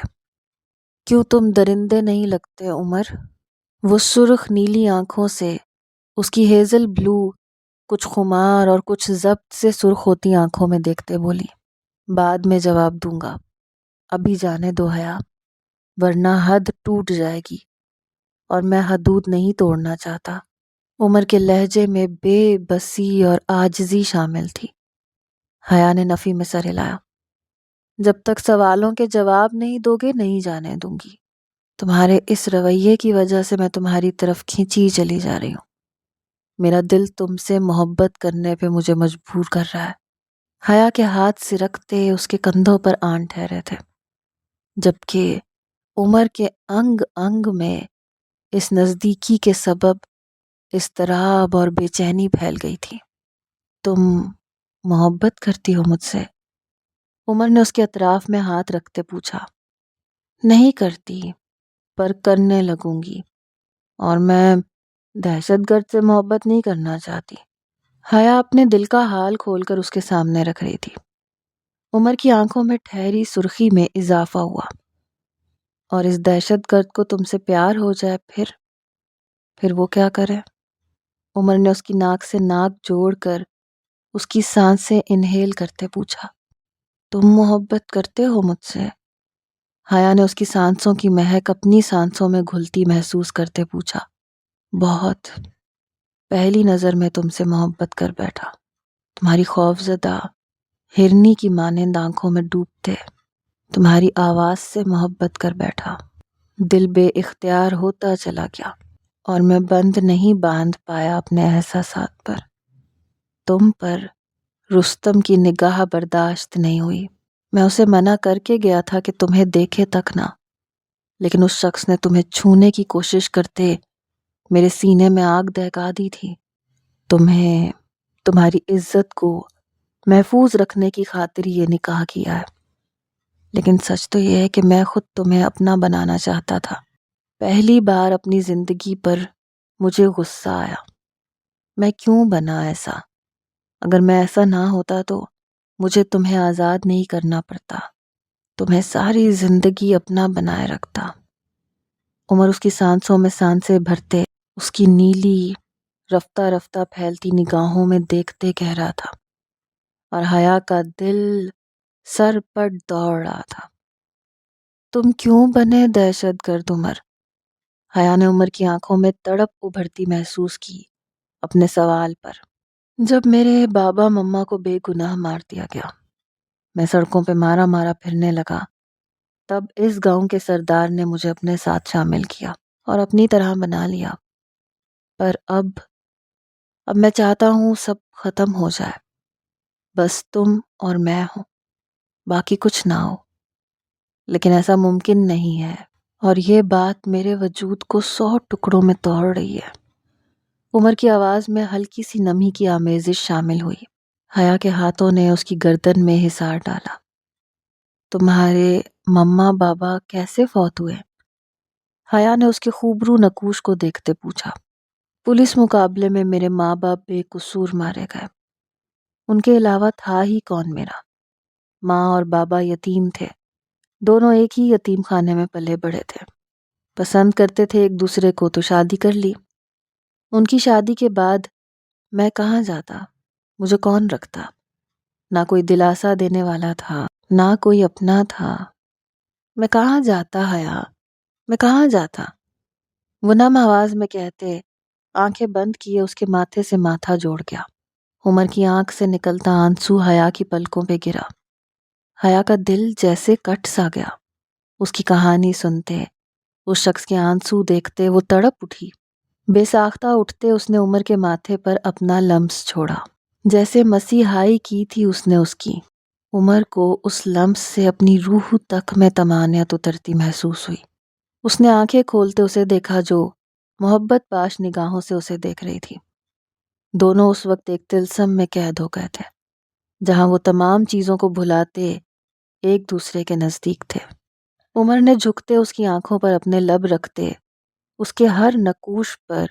کیوں تم درندے نہیں لگتے عمر؟ وہ سرخ نیلی آنکھوں سے اس کی ہیزل بلو کچھ خمار اور کچھ ضبط سے سرخ ہوتی آنکھوں میں دیکھتے بولی۔ بعد میں جواب دوں گا، ابھی جانے دو حیا، ورنہ حد ٹوٹ جائے گی اور میں حدود نہیں توڑنا چاہتا۔ عمر کے لہجے میں بے بسی اور عاجزی شامل تھی۔ حیا نے نفی میں سر ہلایا۔ جب تک سوالوں کے جواب نہیں دو گے نہیں جانے دوں گی۔ تمہارے اس رویے کی وجہ سے میں تمہاری طرف کھینچی چلی جا رہی ہوں۔ میرا دل تم سے محبت کرنے پہ مجھے مجبور کر رہا ہے۔ حیا کے ہاتھ سرکتے اس کے کندھوں پر آن ٹھہرے تھے جبکہ عمر کے انگ انگ میں اس نزدیکی کے سبب اضطراب اور بے چینی پھیل گئی تھی۔ تم محبت کرتی ہو مجھ سے؟ عمر نے اس کے اطراف میں ہاتھ رکھتے پوچھا۔ نہیں کرتی، پر کرنے لگوں گی، اور میں دہشت گرد سے محبت نہیں کرنا چاہتی۔ حیا اپنے دل کا حال کھول کر اس کے سامنے رکھ رہی تھی۔ عمر کی آنکھوں میں ٹھہری سرخی میں اضافہ ہوا۔ اور اس دہشت گرد کو تم سے پیار ہو جائے پھر وہ کیا کرے؟ عمر نے اس کی ناک سے ناک جوڑ کر اس کی سانسیں انہیل کرتے پوچھا۔ تم محبت کرتے ہو مجھ سے؟ حیا نے اس کی سانسوں کی مہک اپنی سانسوں میں گھلتی محسوس کرتے پوچھا۔ بہت، پہلی نظر میں تم سے محبت کر بیٹھا۔ تمہاری خوفزدہ ہرنی کی مانند آنکھوں میں ڈوبتے تمہاری آواز سے محبت کر بیٹھا۔ دل بے اختیار ہوتا چلا گیا اور میں بند نہیں باندھ پایا اپنے احساسات پر۔ تم پر رستم کی نگاہ برداشت نہیں ہوئی۔ میں اسے منع کر کے گیا تھا کہ تمہیں دیکھے تک نہ، لیکن اس شخص نے تمہیں چھونے کی کوشش کرتے میرے سینے میں آگ دہکا دی تھی۔ تمہیں، تمہاری عزت کو محفوظ رکھنے کی خاطر یہ نکاح کیا ہے، لیکن سچ تو یہ ہے کہ میں خود تمہیں اپنا بنانا چاہتا تھا۔ پہلی بار اپنی زندگی پر مجھے غصہ آیا۔ میں کیوں بنا ایسا؟ اگر میں ایسا نہ ہوتا تو مجھے تمہیں آزاد نہیں کرنا پڑتا، تمہیں ساری زندگی اپنا بنائے رکھتا۔ عمر اس کی سانسوں میں سانسیں بھرتے اس کی نیلی رفتہ رفتہ پھیلتی نگاہوں میں دیکھتے کہہ رہا تھا، اور حیا کا دل سر پر دوڑ رہا تھا۔ تم کیوں بنے دہشت گرد عمر؟ حیا نے عمر کی آنکھوں میں تڑپ ابھرتی محسوس کی اپنے سوال پر۔ جب میرے بابا مما کو بے گناہ مار دیا گیا، میں سڑکوں پہ مارا مارا پھرنے لگا، تب اس گاؤں کے سردار نے مجھے اپنے ساتھ شامل کیا اور اپنی طرح بنا لیا۔ پر اب میں چاہتا ہوں سب ختم ہو جائے، بس تم اور میں ہوں، باقی کچھ نہ ہو۔ لیکن ایسا ممکن نہیں ہے، اور یہ بات میرے وجود کو 100 ٹکڑوں میں توڑ رہی ہے۔ عمر کی آواز میں ہلکی سی نمی کی آمیزش شامل ہوئی۔ حیا کے ہاتھوں نے اس کی گردن میں حصار ڈالا۔ تمہارے مما بابا کیسے فوت ہوئے؟ حیا نے اس کے خوبرو نقوش کو دیکھتے پوچھا۔ پولیس مقابلے میں میرے ماں باپ بے قصور مارے گئے۔ ان کے علاوہ تھا ہی کون میرا؟ ماں اور بابا یتیم تھے، دونوں ایک ہی یتیم خانے میں پلے بڑے تھے۔ پسند کرتے تھے ایک دوسرے کو تو شادی کر لی۔ ان کی شادی کے بعد میں کہاں جاتا، مجھے کون رکھتا؟ نہ کوئی دلاسا دینے والا تھا، نہ کوئی اپنا تھا۔ میں کہاں جاتا حیا، میں کہاں جاتا؟ وہ نم آواز میں کہتے، آنکھیں بند کیے اس کے ماتھے سے ماتھا جوڑ گیا۔ عمر کی آنکھ سے نکلتا آنسو حیا کی پلکوں پہ گرا۔ حیا کا دل جیسے کٹ سا گیا۔ اس کی کہانی سنتے، اس شخص کے آنسو دیکھتے وہ تڑپ اٹھی۔ بے ساختہ اٹھتے اس نے عمر کے ماتھے پر اپنا لمس چھوڑا، جیسے مسیحائی کی تھی اس نے اس کی۔ عمر کو اس لمس سے اپنی روح تک میں طمانینت اترتی محسوس ہوئی۔ اس نے آنکھیں کھولتے اسے دیکھا جو محبت پاش نگاہوں سے اسے دیکھ رہی تھی۔ دونوں اس وقت ایک طلسم میں قید ہو گئے تھے، جہاں وہ تمام چیزوں کو بھلاتے ایک دوسرے کے نزدیک تھے۔ عمر نے جھکتے اس کی آنکھوں پر اپنے لب رکھتے اس کے ہر نقوش پر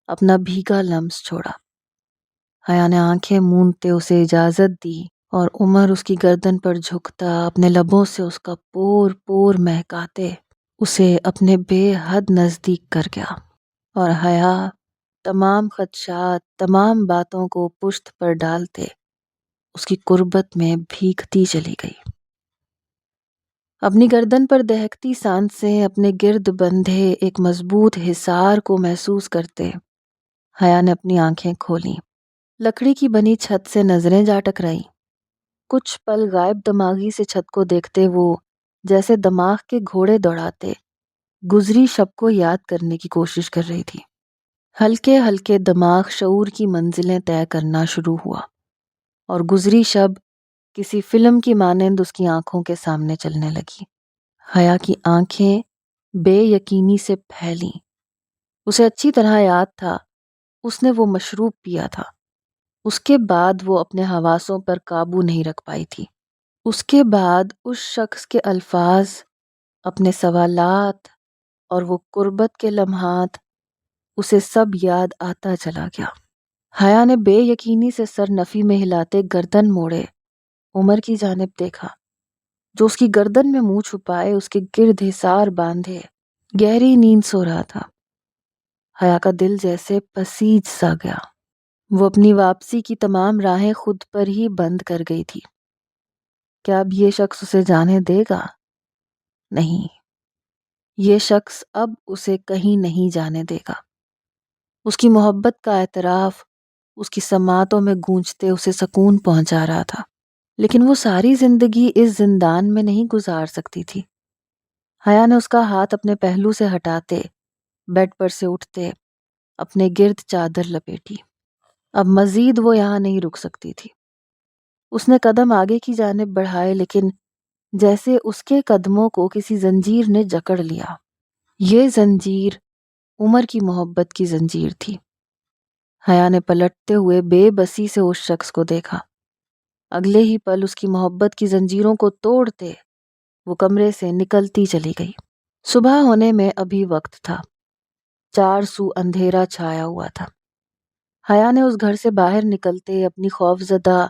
اپنا بھیگا لمس چھوڑا۔ حیا نے آنکھیں موندتے اسے اجازت دی اور عمر اس کی گردن پر جھکتا اپنے لبوں سے اس کا پور پور مہکاتے اسے اپنے بے حد نزدیک کر گیا، اور حیا تمام خدشات، تمام باتوں کو پشت پر ڈالتے اس کی قربت میں بھیگتی چلی گئی۔ اپنی گردن پر دہکتی سانسیں اپنے گرد بندھے ایک مضبوط حصار کو محسوس کرتے حیا نے اپنی آنکھیں کھولیں۔ لکڑی کی بنی چھت سے نظریں جا ٹکرائیں۔ کچھ پل غائب دماغی سے چھت کو دیکھتے وہ جیسے دماغ کے گھوڑے دوڑاتے گزری شب کو یاد کرنے کی کوشش کر رہی تھی۔ ہلکے ہلکے دماغ شعور کی منزلیں طے کرنا شروع ہوا، اور گزری شب کسی فلم کی مانند اس کی آنکھوں کے سامنے چلنے لگی۔ حیا کی آنکھیں بے یقینی سے پھیلیں۔ اسے اچھی طرح یاد تھا اس نے وہ مشروب پیا تھا۔ اس کے بعد وہ اپنے حواسوں پر قابو نہیں رکھ پائی تھی۔ اس کے بعد اس شخص کے الفاظ، اپنے سوالات اور وہ قربت کے لمحات، اسے سب یاد آتا چلا گیا۔ حیا نے بے یقینی سے سر نفی میں ہلاتے گردن موڑے عمر کی جانب دیکھا، جو اس کی گردن میں منہ چھپائے اس کے گرد حصار باندھے گہری نیند سو رہا تھا۔ حیا کا دل جیسے پسیج سا گیا۔ وہ اپنی واپسی کی تمام راہیں خود پر ہی بند کر گئی تھی۔ کیا اب یہ شخص اسے جانے دے گا؟ نہیں، یہ شخص اب اسے کہیں نہیں جانے دے گا۔ اس کی محبت کا اعتراف اس کی سماعتوں میں گونجتے اسے سکون پہنچا رہا تھا، لیکن وہ ساری زندگی اس زندان میں نہیں گزار سکتی تھی۔ حیا نے اس کا ہاتھ اپنے پہلو سے ہٹاتے بیڈ پر سے اٹھتے اپنے گرد چادر لپیٹی۔ اب مزید وہ یہاں نہیں رک سکتی تھی۔ اس نے قدم آگے کی جانب بڑھائے، لیکن جیسے اس کے قدموں کو کسی زنجیر نے جکڑ لیا۔ یہ زنجیر عمر کی محبت کی زنجیر تھی۔ حیا نے پلٹتے ہوئے بے بسی سے اس شخص کو دیکھا۔ اگلے ہی پل اس کی محبت کی زنجیروں کو توڑتے وہ کمرے سے نکلتی چلی گئی۔ صبح ہونے میں ابھی وقت تھا۔ چار سو اندھیرا چھایا ہوا تھا۔ حیا نے اس گھر سے باہر نکلتے اپنی خوفزدہ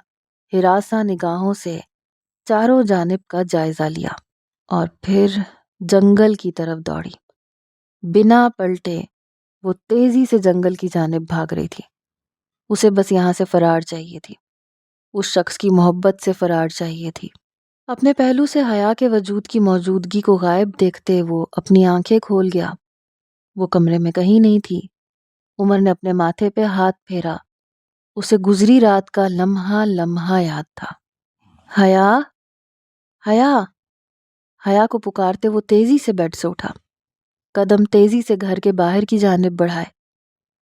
ہراساں نگاہوں سے چاروں جانب کا جائزہ لیا اور پھر جنگل کی طرف دوڑی۔ بنا پلٹے وہ تیزی سے جنگل کی جانب بھاگ رہی تھی۔ اسے بس یہاں سے فرار چاہیے تھی، اس شخص کی محبت سے فرار چاہیے تھی۔ اپنے پہلو سے حیا کے وجود کی موجودگی کو غائب دیکھتے وہ اپنی آنکھیں کھول گیا۔ وہ کمرے میں کہیں نہیں تھی۔ عمر نے اپنے ماتھے پہ ہاتھ پھیرا۔ اسے گزری رات کا لمحہ لمحہ یاد تھا۔ حیا، حیا، حیا کو پکارتے وہ تیزی سے بیڈ سے اٹھا، قدم تیزی سے گھر کے باہر کی جانب بڑھائے۔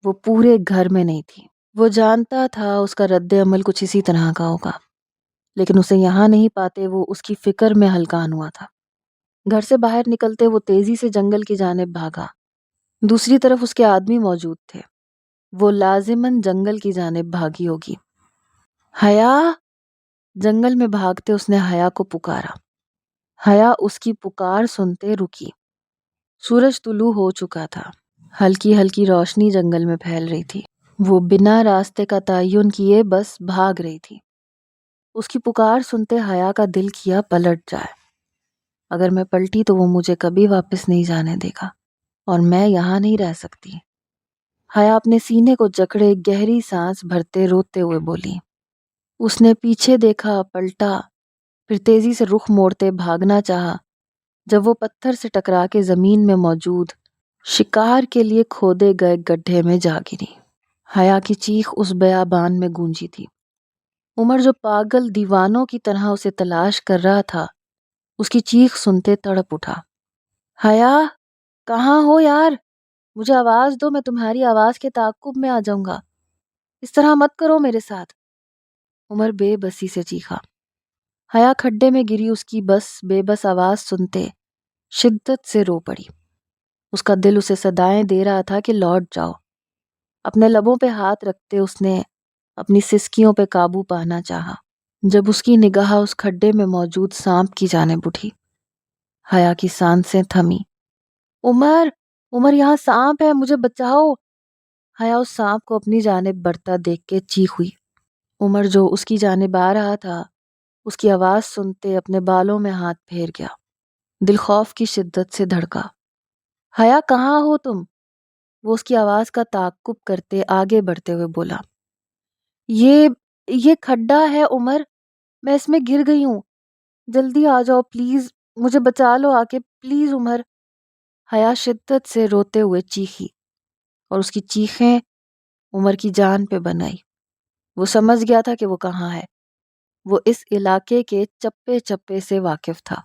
وہ پورے گھر میں نہیں تھی۔ وہ جانتا تھا اس کا رد عمل کچھ اسی طرح کا ہوگا، لیکن اسے یہاں نہیں پاتے وہ اس کی فکر میں ہلکان ہوا تھا۔ گھر سے باہر نکلتے وہ تیزی سے جنگل کی جانب بھاگا۔ دوسری طرف اس کے آدمی موجود تھے۔ وہ لازماً جنگل کی جانب بھاگی ہوگی۔ حیا! جنگل میں بھاگتے اس نے حیا کو پکارا۔ حیا اس کی پکار سنتے رکی۔ سورج طلوع ہو چکا تھا۔ ہلکی ہلکی روشنی جنگل میں پھیل رہی تھی۔ وہ بنا راستے کا تعین کیے بس بھاگ رہی تھی۔ اس کی پکار سنتے حیا کا دل کیا پلٹ جائے۔ اگر میں پلٹی تو وہ مجھے کبھی واپس نہیں جانے دے گا۔ اور میں یہاں نہیں رہ سکتی۔ حیا اپنے سینے کو جکڑے گہری سانس بھرتے روتے ہوئے بولی۔ اس نے پیچھے دیکھا، پلٹا، پھر تیزی سے رخ موڑتے بھاگنا چاہا جب وہ پتھر سے ٹکرا کے زمین میں موجود شکار کے لیے کھودے گئے گڈھے میں جا گری۔ حیا کی چیخ اس بیابان میں گونجی تھی۔ عمر جو پاگل دیوانوں کی طرح اسے تلاش کر رہا تھا، اس کی چیخ سنتے تڑپ اٹھا۔ حیا، کہاں ہو یار؟ مجھے آواز دو، میں تمہاری آواز کے تعاقب میں آ جاؤں گا۔ اس طرح مت کرو میرے ساتھ، عمر بے بسی سے چیخا۔ حیا کھڈے میں گری اس کی بے بس آواز سنتے شدت سے رو پڑی۔ اس کا دل اسے صدائیں دے رہا تھا کہ لوٹ جاؤ۔ اپنے لبوں پہ ہاتھ رکھتے اس نے اپنی سسکیوں پہ قابو پانا چاہا جب اس کی نگاہ اس کھڈے میں موجود سانپ کی جانب اٹھی۔ حیا کی سانسیں تھمی۔ عمر، عمر یہاں سانپ ہے، مجھے بچاؤ۔ حیا اس سانپ کو اپنی جانب بڑھتا دیکھ کے چیخ ہوئی۔ عمر جو اس کی جانب آ رہا تھا، اس کی آواز سنتے اپنے بالوں میں ہاتھ پھیر گیا۔ دل خوف کی شدت سے دھڑکا۔ حیا، کہاں ہو تم؟ وہ اس کی آواز کا تعاقب کرتے آگے بڑھتے ہوئے بولا۔ یہ کھڈا ہے عمر، میں اس میں گر گئی ہوں، جلدی آ جاؤ پلیز، مجھے بچا لو آ کے، پلیز عمر۔ حیا شدت سے روتے ہوئے چیخی اور اس کی چیخیں عمر کی جان پہ بن آئی۔ وہ سمجھ گیا تھا کہ وہ کہاں ہے۔ وہ اس علاقے کے چپے چپے سے واقف تھا۔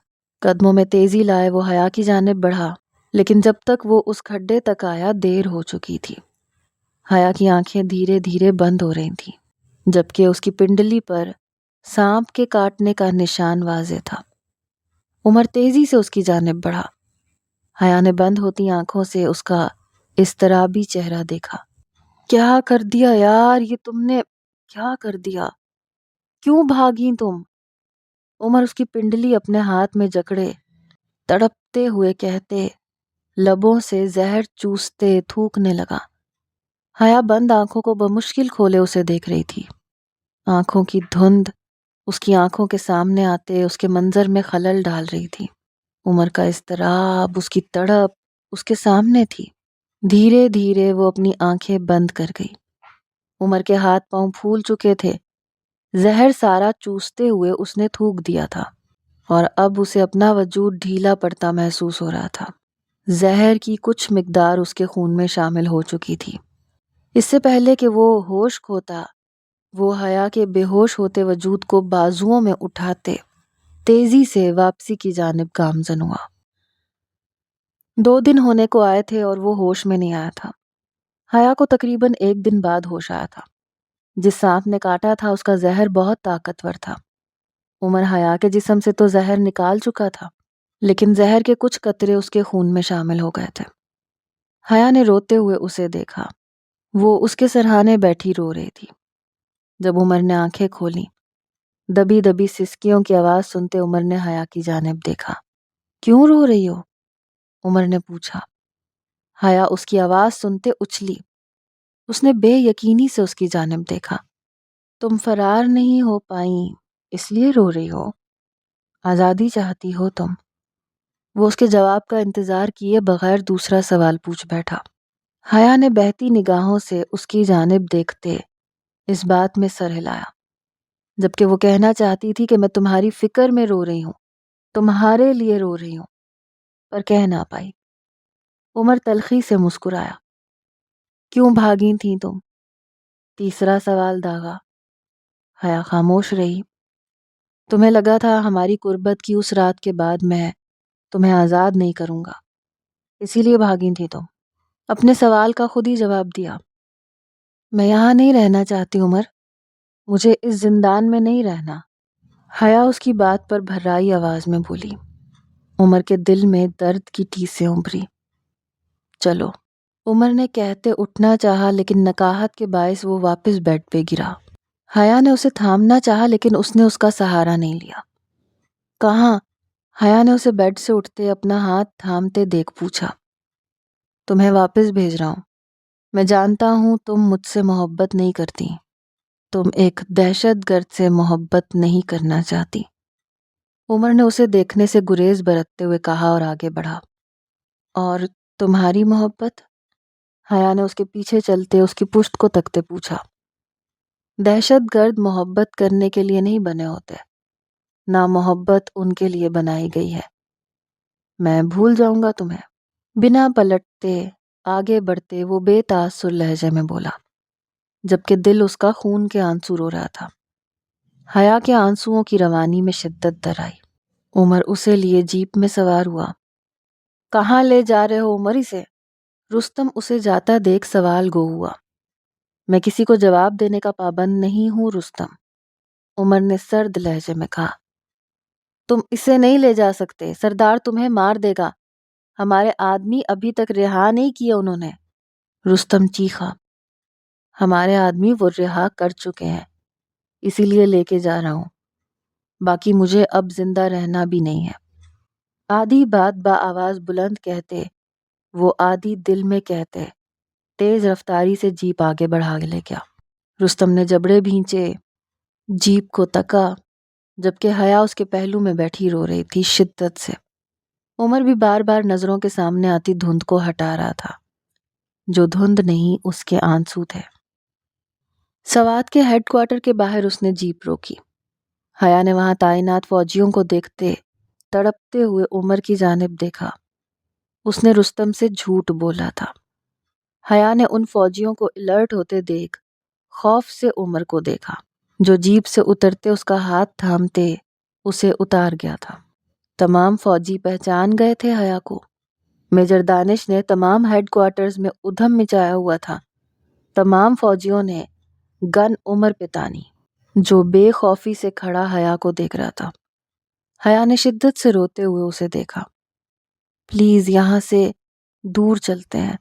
قدموں میں تیزی لائے وہ حیا کی جانب بڑھا، لیکن جب تک وہ اس کھڈے تک آیا دیر ہو چکی تھی۔ حیا کی آنکھیں دھیرے دھیرے بند ہو رہی تھیں، جبکہ اس کی پنڈلی پر سانپ کے کاٹنے کا نشان واضح تھا۔ عمر تیزی سے اس کی جانب بڑھا۔ حیا نے بند ہوتی آنکھوں سے اس کا اضطرابی چہرہ دیکھا۔ کیا کر دیا یار، یہ تم نے کیا کر دیا؟ کیوں بھاگی تم؟ عمر اس کی پنڈلی اپنے ہاتھ میں جکڑے تڑپتے ہوئے کہتے لبوں سے زہر چوستے تھوکنے لگا۔ حیا بند آنکھوں کو بمشکل کھولے اسے دیکھ رہی تھی۔ آنکھوں کی دھند اس کی آنکھوں کے سامنے آتے اس کے منظر میں خلل ڈال رہی تھی۔ عمر کا اضطراب، اس کی تڑپ اس کے سامنے تھی۔ دھیرے دھیرے وہ اپنی آنکھیں بند کر گئی۔ عمر کے ہاتھ پاؤں پھول چکے تھے۔ زہر سارا چوستے ہوئے اس نے تھوک دیا تھا اور اب اسے اپنا وجود ڈھیلا پڑتا محسوس ہو رہا تھا۔ زہر کی کچھ مقدار اس کے خون میں شامل ہو چکی تھی۔ اس سے پہلے کہ وہ ہوش کھوتا، وہ حیا کے بے ہوش ہوتے وجود کو بازوؤں میں اٹھاتے تیزی سے واپسی کی جانب گامزن ہوا۔ 2 دن ہونے کو آئے تھے اور وہ ہوش میں نہیں آیا تھا۔ حیا کو تقریباً 1 دن بعد ہوش آیا تھا۔ جس سانپ نے کاٹا تھا اس کا زہر بہت طاقتور تھا۔ عمر حیا کے جسم سے تو زہر نکال چکا تھا، لیکن زہر کے کچھ قطرے اس کے خون میں شامل ہو گئے تھے۔ حیا نے روتے ہوئے اسے دیکھا۔ وہ اس کے سرہانے بیٹھی رو رہی تھی۔ جب عمر نے آنکھیں کھولیں، دبی دبی سسکیوں کی آواز سنتے عمر نے حیا کی جانب دیکھا۔ کیوں رو رہی ہو؟ عمر نے پوچھا۔ حیا اس کی آواز سنتے اچھلی۔ اس نے بے یقینی سے اس کی جانب دیکھا۔ تم فرار نہیں ہو پائیں اس لیے رو رہی ہو؟ آزادی چاہتی ہو تم؟ وہ اس کے جواب کا انتظار کیے بغیر دوسرا سوال پوچھ بیٹھا۔ حیا نے بہتی نگاہوں سے اس کی جانب دیکھتے اس بات میں سر ہلایا، جبکہ وہ کہنا چاہتی تھی کہ میں تمہاری فکر میں رو رہی ہوں، تمہارے لیے رو رہی ہوں، پر کہہ نہ پائی۔ عمر تلخی سے مسکرایا۔ کیوں بھاگی تھی تم؟ تیسرا سوال داغا۔ حیا خاموش رہی۔ تمہیں لگا تھا ہماری قربت کی اس رات کے بعد میں تمہیں آزاد نہیں کروں گا، اسی لیے بھاگی تھی تم۔ اپنے سوال کا خود ہی جواب دیا۔ میں یہاں نہیں رہنا چاہتی عمر، مجھے اس زندان میں نہیں رہنا۔ حیا اس کی بات پر بھرائی آواز میں بولی۔ عمر کے دل میں درد کی ٹیسیں ابھری۔ چلو، عمر نے کہتے اٹھنا چاہا، لیکن نکاہت کے باعث وہ واپس بیڈ پہ گرا۔ حیا نے اسے تھامنا چاہا، لیکن اس نے اس کا سہارا نہیں لیا۔ کہاں؟ حیا نے اسے بیڈ سے اٹھتے اپنا ہاتھ تھامتے دیکھ پوچھا۔ تمہیں واپس بھیج رہا ہوں۔ میں جانتا ہوں تم مجھ سے محبت نہیں کرتی، تم ایک دہشت گرد سے محبت نہیں کرنا چاہتی۔ عمر نے اسے دیکھنے سے گریز برتتے ہوئے کہا اور آگے بڑھا۔ اور تمہاری محبت؟ حیا نے اس کے پیچھے چلتے اس کی پشت کو تکتے پوچھا۔ دہشت گرد محبت کرنے کے لیے نہیں بنے ہوتے، نہ محبت ان کے لیے بنائی گئی ہے۔ میں بھول جاؤں گا تمہیں۔ بنا پلٹتے آگے بڑھتے وہ بے تاثر لہجے میں بولا، جبکہ دل اس کا خون کے آنسو رو رہا تھا۔ حیا کے آنسوؤں کی روانی میں شدت در آئی۔ عمر اسے لیے جیپ میں سوار ہوا۔ کہاں لے جا رہے ہو عمر اسے؟ رستم اسے جاتا دیکھ سوال گو ہوا۔ میں کسی کو جواب دینے کا پابند نہیں ہوں رستم، عمر نے سرد لہجے میں کہا۔ تم اسے نہیں لے جا سکتے، سردار تمہیں مار دے گا، ہمارے آدمی ابھی تک رہا نہیں کیے انہوں نے، رستم چیخا۔ ہمارے آدمی وہ رہا کر چکے ہیں، اسی لیے لے کے جا رہا ہوں، باقی مجھے اب زندہ رہنا بھی نہیں ہے۔ آدھی بات آواز بلند کہتے وہ آدھی دل میں کہتے تیز رفتاری سے جیپ آگے بڑھا لے گیا۔ رستم نے جبڑے بھینچے، جیپ کو تکا، جبکہ حیا اس کے پہلو میں بیٹھی رو رہی تھی شدت سے۔ عمر بھی بار بار نظروں کے سامنے آتی دھند کو ہٹا رہا تھا، جو دھند نہیں اس کے آنسو تھے۔ سوات کے ہیڈ کوارٹر کے باہر اس نے جیپ روکی۔ حیا نے وہاں تعینات فوجیوں کو دیکھتے تڑپتے ہوئے عمر کی جانب دیکھا۔ اس نے رستم سے جھوٹ بولا تھا۔ حیا نے ان فوجیوں کو الرٹ ہوتے دیکھ خوف سے عمر کو دیکھا، جو جیپ سے اترتے اس کا ہاتھ تھامتے اسے اتار گیا تھا۔ تمام فوجی پہچان گئے تھے حیا کو۔ میجر دانش نے تمام ہیڈ کوارٹرز میں ادھم مچایا ہوا تھا۔ تمام فوجیوں نے گن عمر پہ تانی، جو بے خوفی سے کھڑا حیا کو دیکھ رہا تھا۔ حیا نے شدت سے روتے ہوئے اسے دیکھا۔ پلیز یہاں سے دور چلتے ہیں،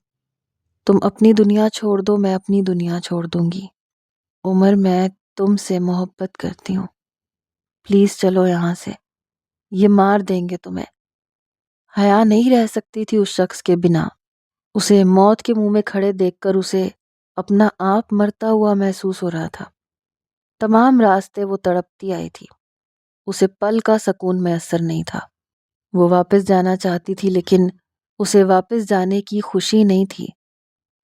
تم اپنی دنیا چھوڑ دو، میں اپنی دنیا چھوڑ دوں گی۔ عمر میں تم سے محبت کرتی ہوں، پلیز چلو یہاں سے، یہ مار دیں گے تمہیں۔ حیا نہیں رہ سکتی تھی اس شخص کے بنا۔ اسے موت کے منہ میں کھڑے دیکھ کر اسے اپنا آپ مرتا ہوا محسوس ہو رہا تھا۔ تمام راستے وہ تڑپتی آئی تھی، اسے پل کا سکون میسر نہیں تھا۔ وہ واپس جانا چاہتی تھی لیکن اسے واپس جانے کی خوشی نہیں تھی،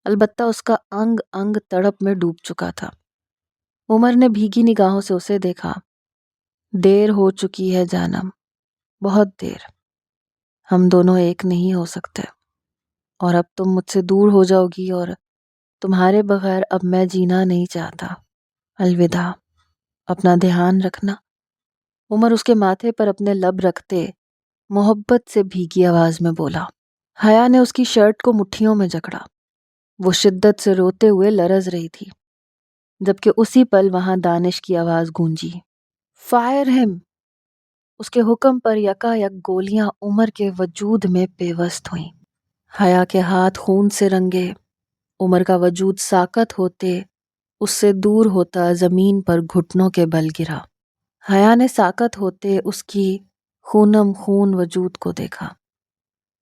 البتہ اس کا انگ انگ تڑپ میں ڈوب چکا تھا۔ عمر نے بھیگی نگاہوں سے اسے دیکھا۔ دیر ہو چکی ہے جانم، بہت دیر، ہم دونوں ایک نہیں ہو سکتے، اور اب تم مجھ سے دور ہو جاؤ گی اور تمہارے بغیر اب میں جینا نہیں چاہتا۔ الوداع، اپنا دھیان رکھنا۔ عمر اس کے ماتھے پر اپنے لب رکھتے محبت سے بھیگی آواز میں بولا۔ حیا نے اس کی شرٹ کو مٹھیوں میں جکڑا۔ وہ شدت سے روتے ہوئے لرز رہی تھی، جبکہ اسی پل وہاں دانش کی آواز گونجی، فائر ہم! اس کے حکم پر یکا یک گولیاں عمر کے وجود میں پیوست ہوئیں۔ حیا کے ہاتھ خون سے رنگے، عمر کا وجود ساکت ہوتے اس سے دور ہوتا زمین پر گھٹنوں کے بل گرا۔ حیا نے ساکت ہوتے اس کی خونم خون وجود کو دیکھا۔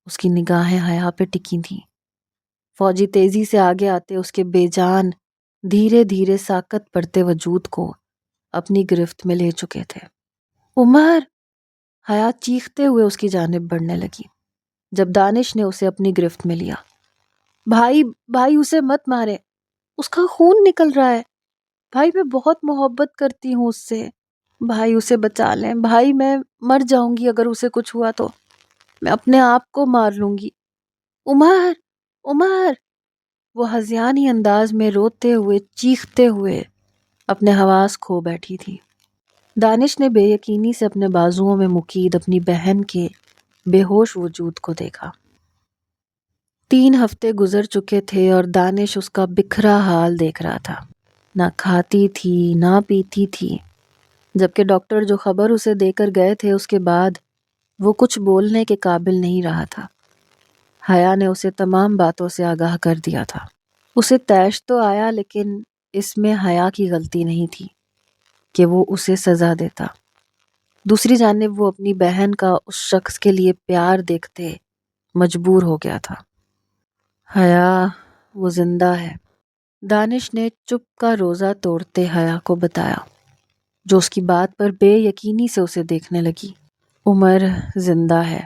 اس کی نگاہیں حیا پہ ٹکی تھیں۔ فوجی تیزی سے آگے آتے اس کے بے جان دھیرے دھیرے ساکت پڑتے وجود کو اپنی گرفت میں لے چکے تھے۔ عمر! حیا چیختے ہوئے اس کی جانب بڑھنے لگی، جب دانش نے اسے اپنی گرفت میں لیا۔ بھائی بھائی اسے مت مارے، اس کا خون نکل رہا ہے، بھائی میں بہت محبت کرتی ہوں اس سے، بھائی اسے بچا لیں، بھائی میں مر جاؤں گی اگر اسے کچھ ہوا تو، میں اپنے آپ کو مار لوں گی۔ عمر! عمر! وہ ہذیانی انداز میں روتے ہوئے چیختے ہوئے اپنے حواس کھو بیٹھی تھی۔ دانش نے بے یقینی سے اپنے بازوؤں میں مقید اپنی بہن کے بے ہوش وجود کو دیکھا۔ 3 ہفتے گزر چکے تھے اور دانش اس کا بکھرا حال دیکھ رہا تھا۔ نہ کھاتی تھی نہ پیتی تھی، جبکہ ڈاکٹر جو خبر اسے دے کر گئے تھے اس کے بعد وہ کچھ بولنے کے قابل نہیں رہا تھا۔ حیا نے اسے تمام باتوں سے آگاہ کر دیا تھا۔ اسے طیش تو آیا لیکن اس میں حیا کی غلطی نہیں تھی کہ وہ اسے سزا دیتا۔ دوسری جانب وہ اپنی بہن کا اس شخص کے لیے پیار دیکھتے مجبور ہو گیا تھا۔ حیا وہ زندہ ہے، دانش نے چپ کا روزہ توڑتے حیا کو بتایا، جو اس کی بات پر بے یقینی سے اسے دیکھنے لگی۔ عمر زندہ ہے،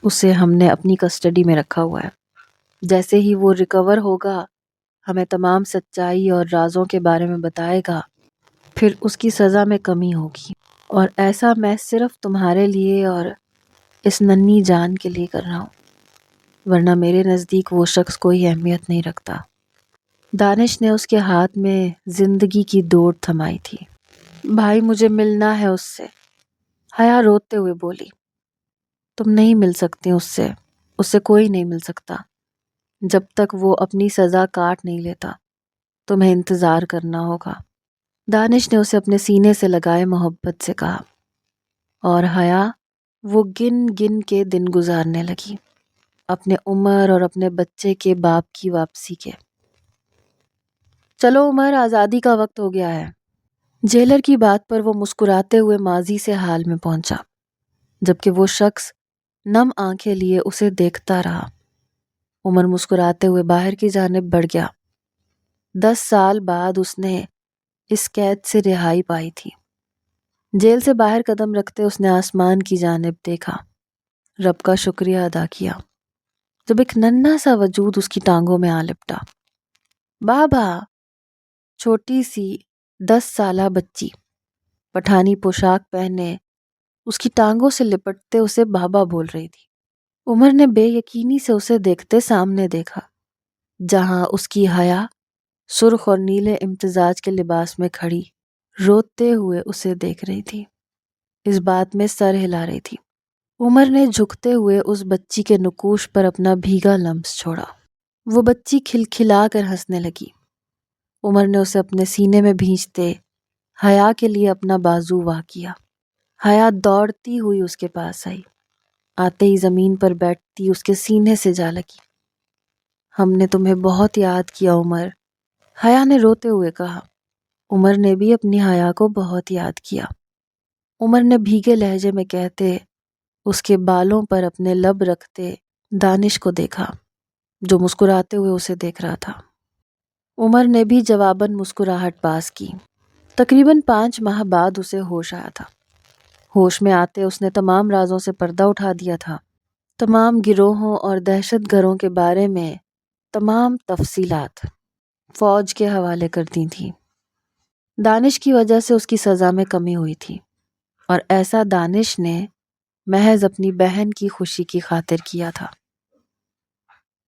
اسے ہم نے اپنی کسٹڈی میں رکھا ہوا ہے، جیسے ہی وہ ریکور ہوگا ہمیں تمام سچائی اور رازوں کے بارے میں بتائے گا، پھر اس کی سزا میں کمی ہوگی، اور ایسا میں صرف تمہارے لیے اور اس ننھی جان کے لیے کر رہا ہوں، ورنہ میرے نزدیک وہ شخص کوئی اہمیت نہیں رکھتا۔ دانش نے اس کے ہاتھ میں زندگی کی دوڑ تھمائی تھی۔ بھائی مجھے ملنا ہے اس سے، حیا روتے ہوئے بولی۔ تم نہیں مل سکتی اس سے کوئی نہیں مل سکتا۔ جب تک وہ اپنی سزا کاٹ نہیں لیتا تمہیں انتظار کرنا ہوگا۔ دانش نے اسے اپنے سینے سے لگائے محبت سے کہا، اور حیا وہ گن گن کے دن گزارنے لگی، اپنے عمر اور اپنے بچے کے باپ کی واپسی کے۔ چلو عمر، آزادی کا وقت ہو گیا ہے۔ جیلر کی بات پر وہ مسکراتے ہوئے ماضی سے حال میں پہنچا، جبکہ وہ شخص نم آنکھیں لیے اسے دیکھتا رہا۔ عمر مسکراتے ہوئے باہر کی جانب بڑھ گیا۔ 10 سال بعد اس نے اس قید سے رہائی پائی تھی۔ جیل سے باہر قدم رکھتے اس نے آسمان کی جانب دیکھا، رب کا شکریہ ادا کیا، جب ایک ننھا سا وجود اس کی ٹانگوں میں آ لپٹا۔ بابا! چھوٹی سی 10 سالہ بچی پٹھانی پوشاک پہنے اس کی ٹانگوں سے لپٹتے اسے بابا بول رہی تھی۔ عمر نے بے یقینی سے اسے دیکھتے سامنے دیکھا، جہاں اس کی حیا سرخ اور نیلے امتزاج کے لباس میں کھڑی روتے ہوئے اسے دیکھ رہی تھی، اس بات میں سر ہلا رہی تھی۔ عمر نے جھکتے ہوئے اس بچی کے نقوش پر اپنا بھیگا لمس چھوڑا۔ وہ بچی کھلکھلا کر ہنسنے لگی۔ عمر نے اسے اپنے سینے میں بھینچتے حیا کے لیے اپنا بازو واہ کیا۔ حیا دوڑتی ہوئی اس کے پاس آئی، آتے ہی زمین پر بیٹھتی اس کے سینے سے جا لگی۔ ہم نے تمہیں بہت یاد کیا عمر، حیا نے روتے ہوئے کہا۔ عمر نے بھی اپنی حیا کو بہت یاد کیا۔ عمر نے بھیگے لہجے میں کہتے اس کے بالوں پر اپنے لب رکھتے دانش کو دیکھا، جو مسکراتے ہوئے اسے دیکھ رہا تھا۔ عمر نے بھی جواباً مسکراہٹ پاس کی۔ تقریباً 5 ماہ بعد اسے ہوش آیا تھا۔ ہوش میں آتے اس نے تمام رازوں سے پردہ اٹھا دیا تھا، تمام گروہوں اور دہشت گروں کے بارے میں تمام تفصیلات فوج کے حوالے کر دی تھی۔ دانش کی وجہ سے اس کی سزا میں کمی ہوئی تھی، اور ایسا دانش نے محض اپنی بہن کی خوشی کی خاطر کیا تھا۔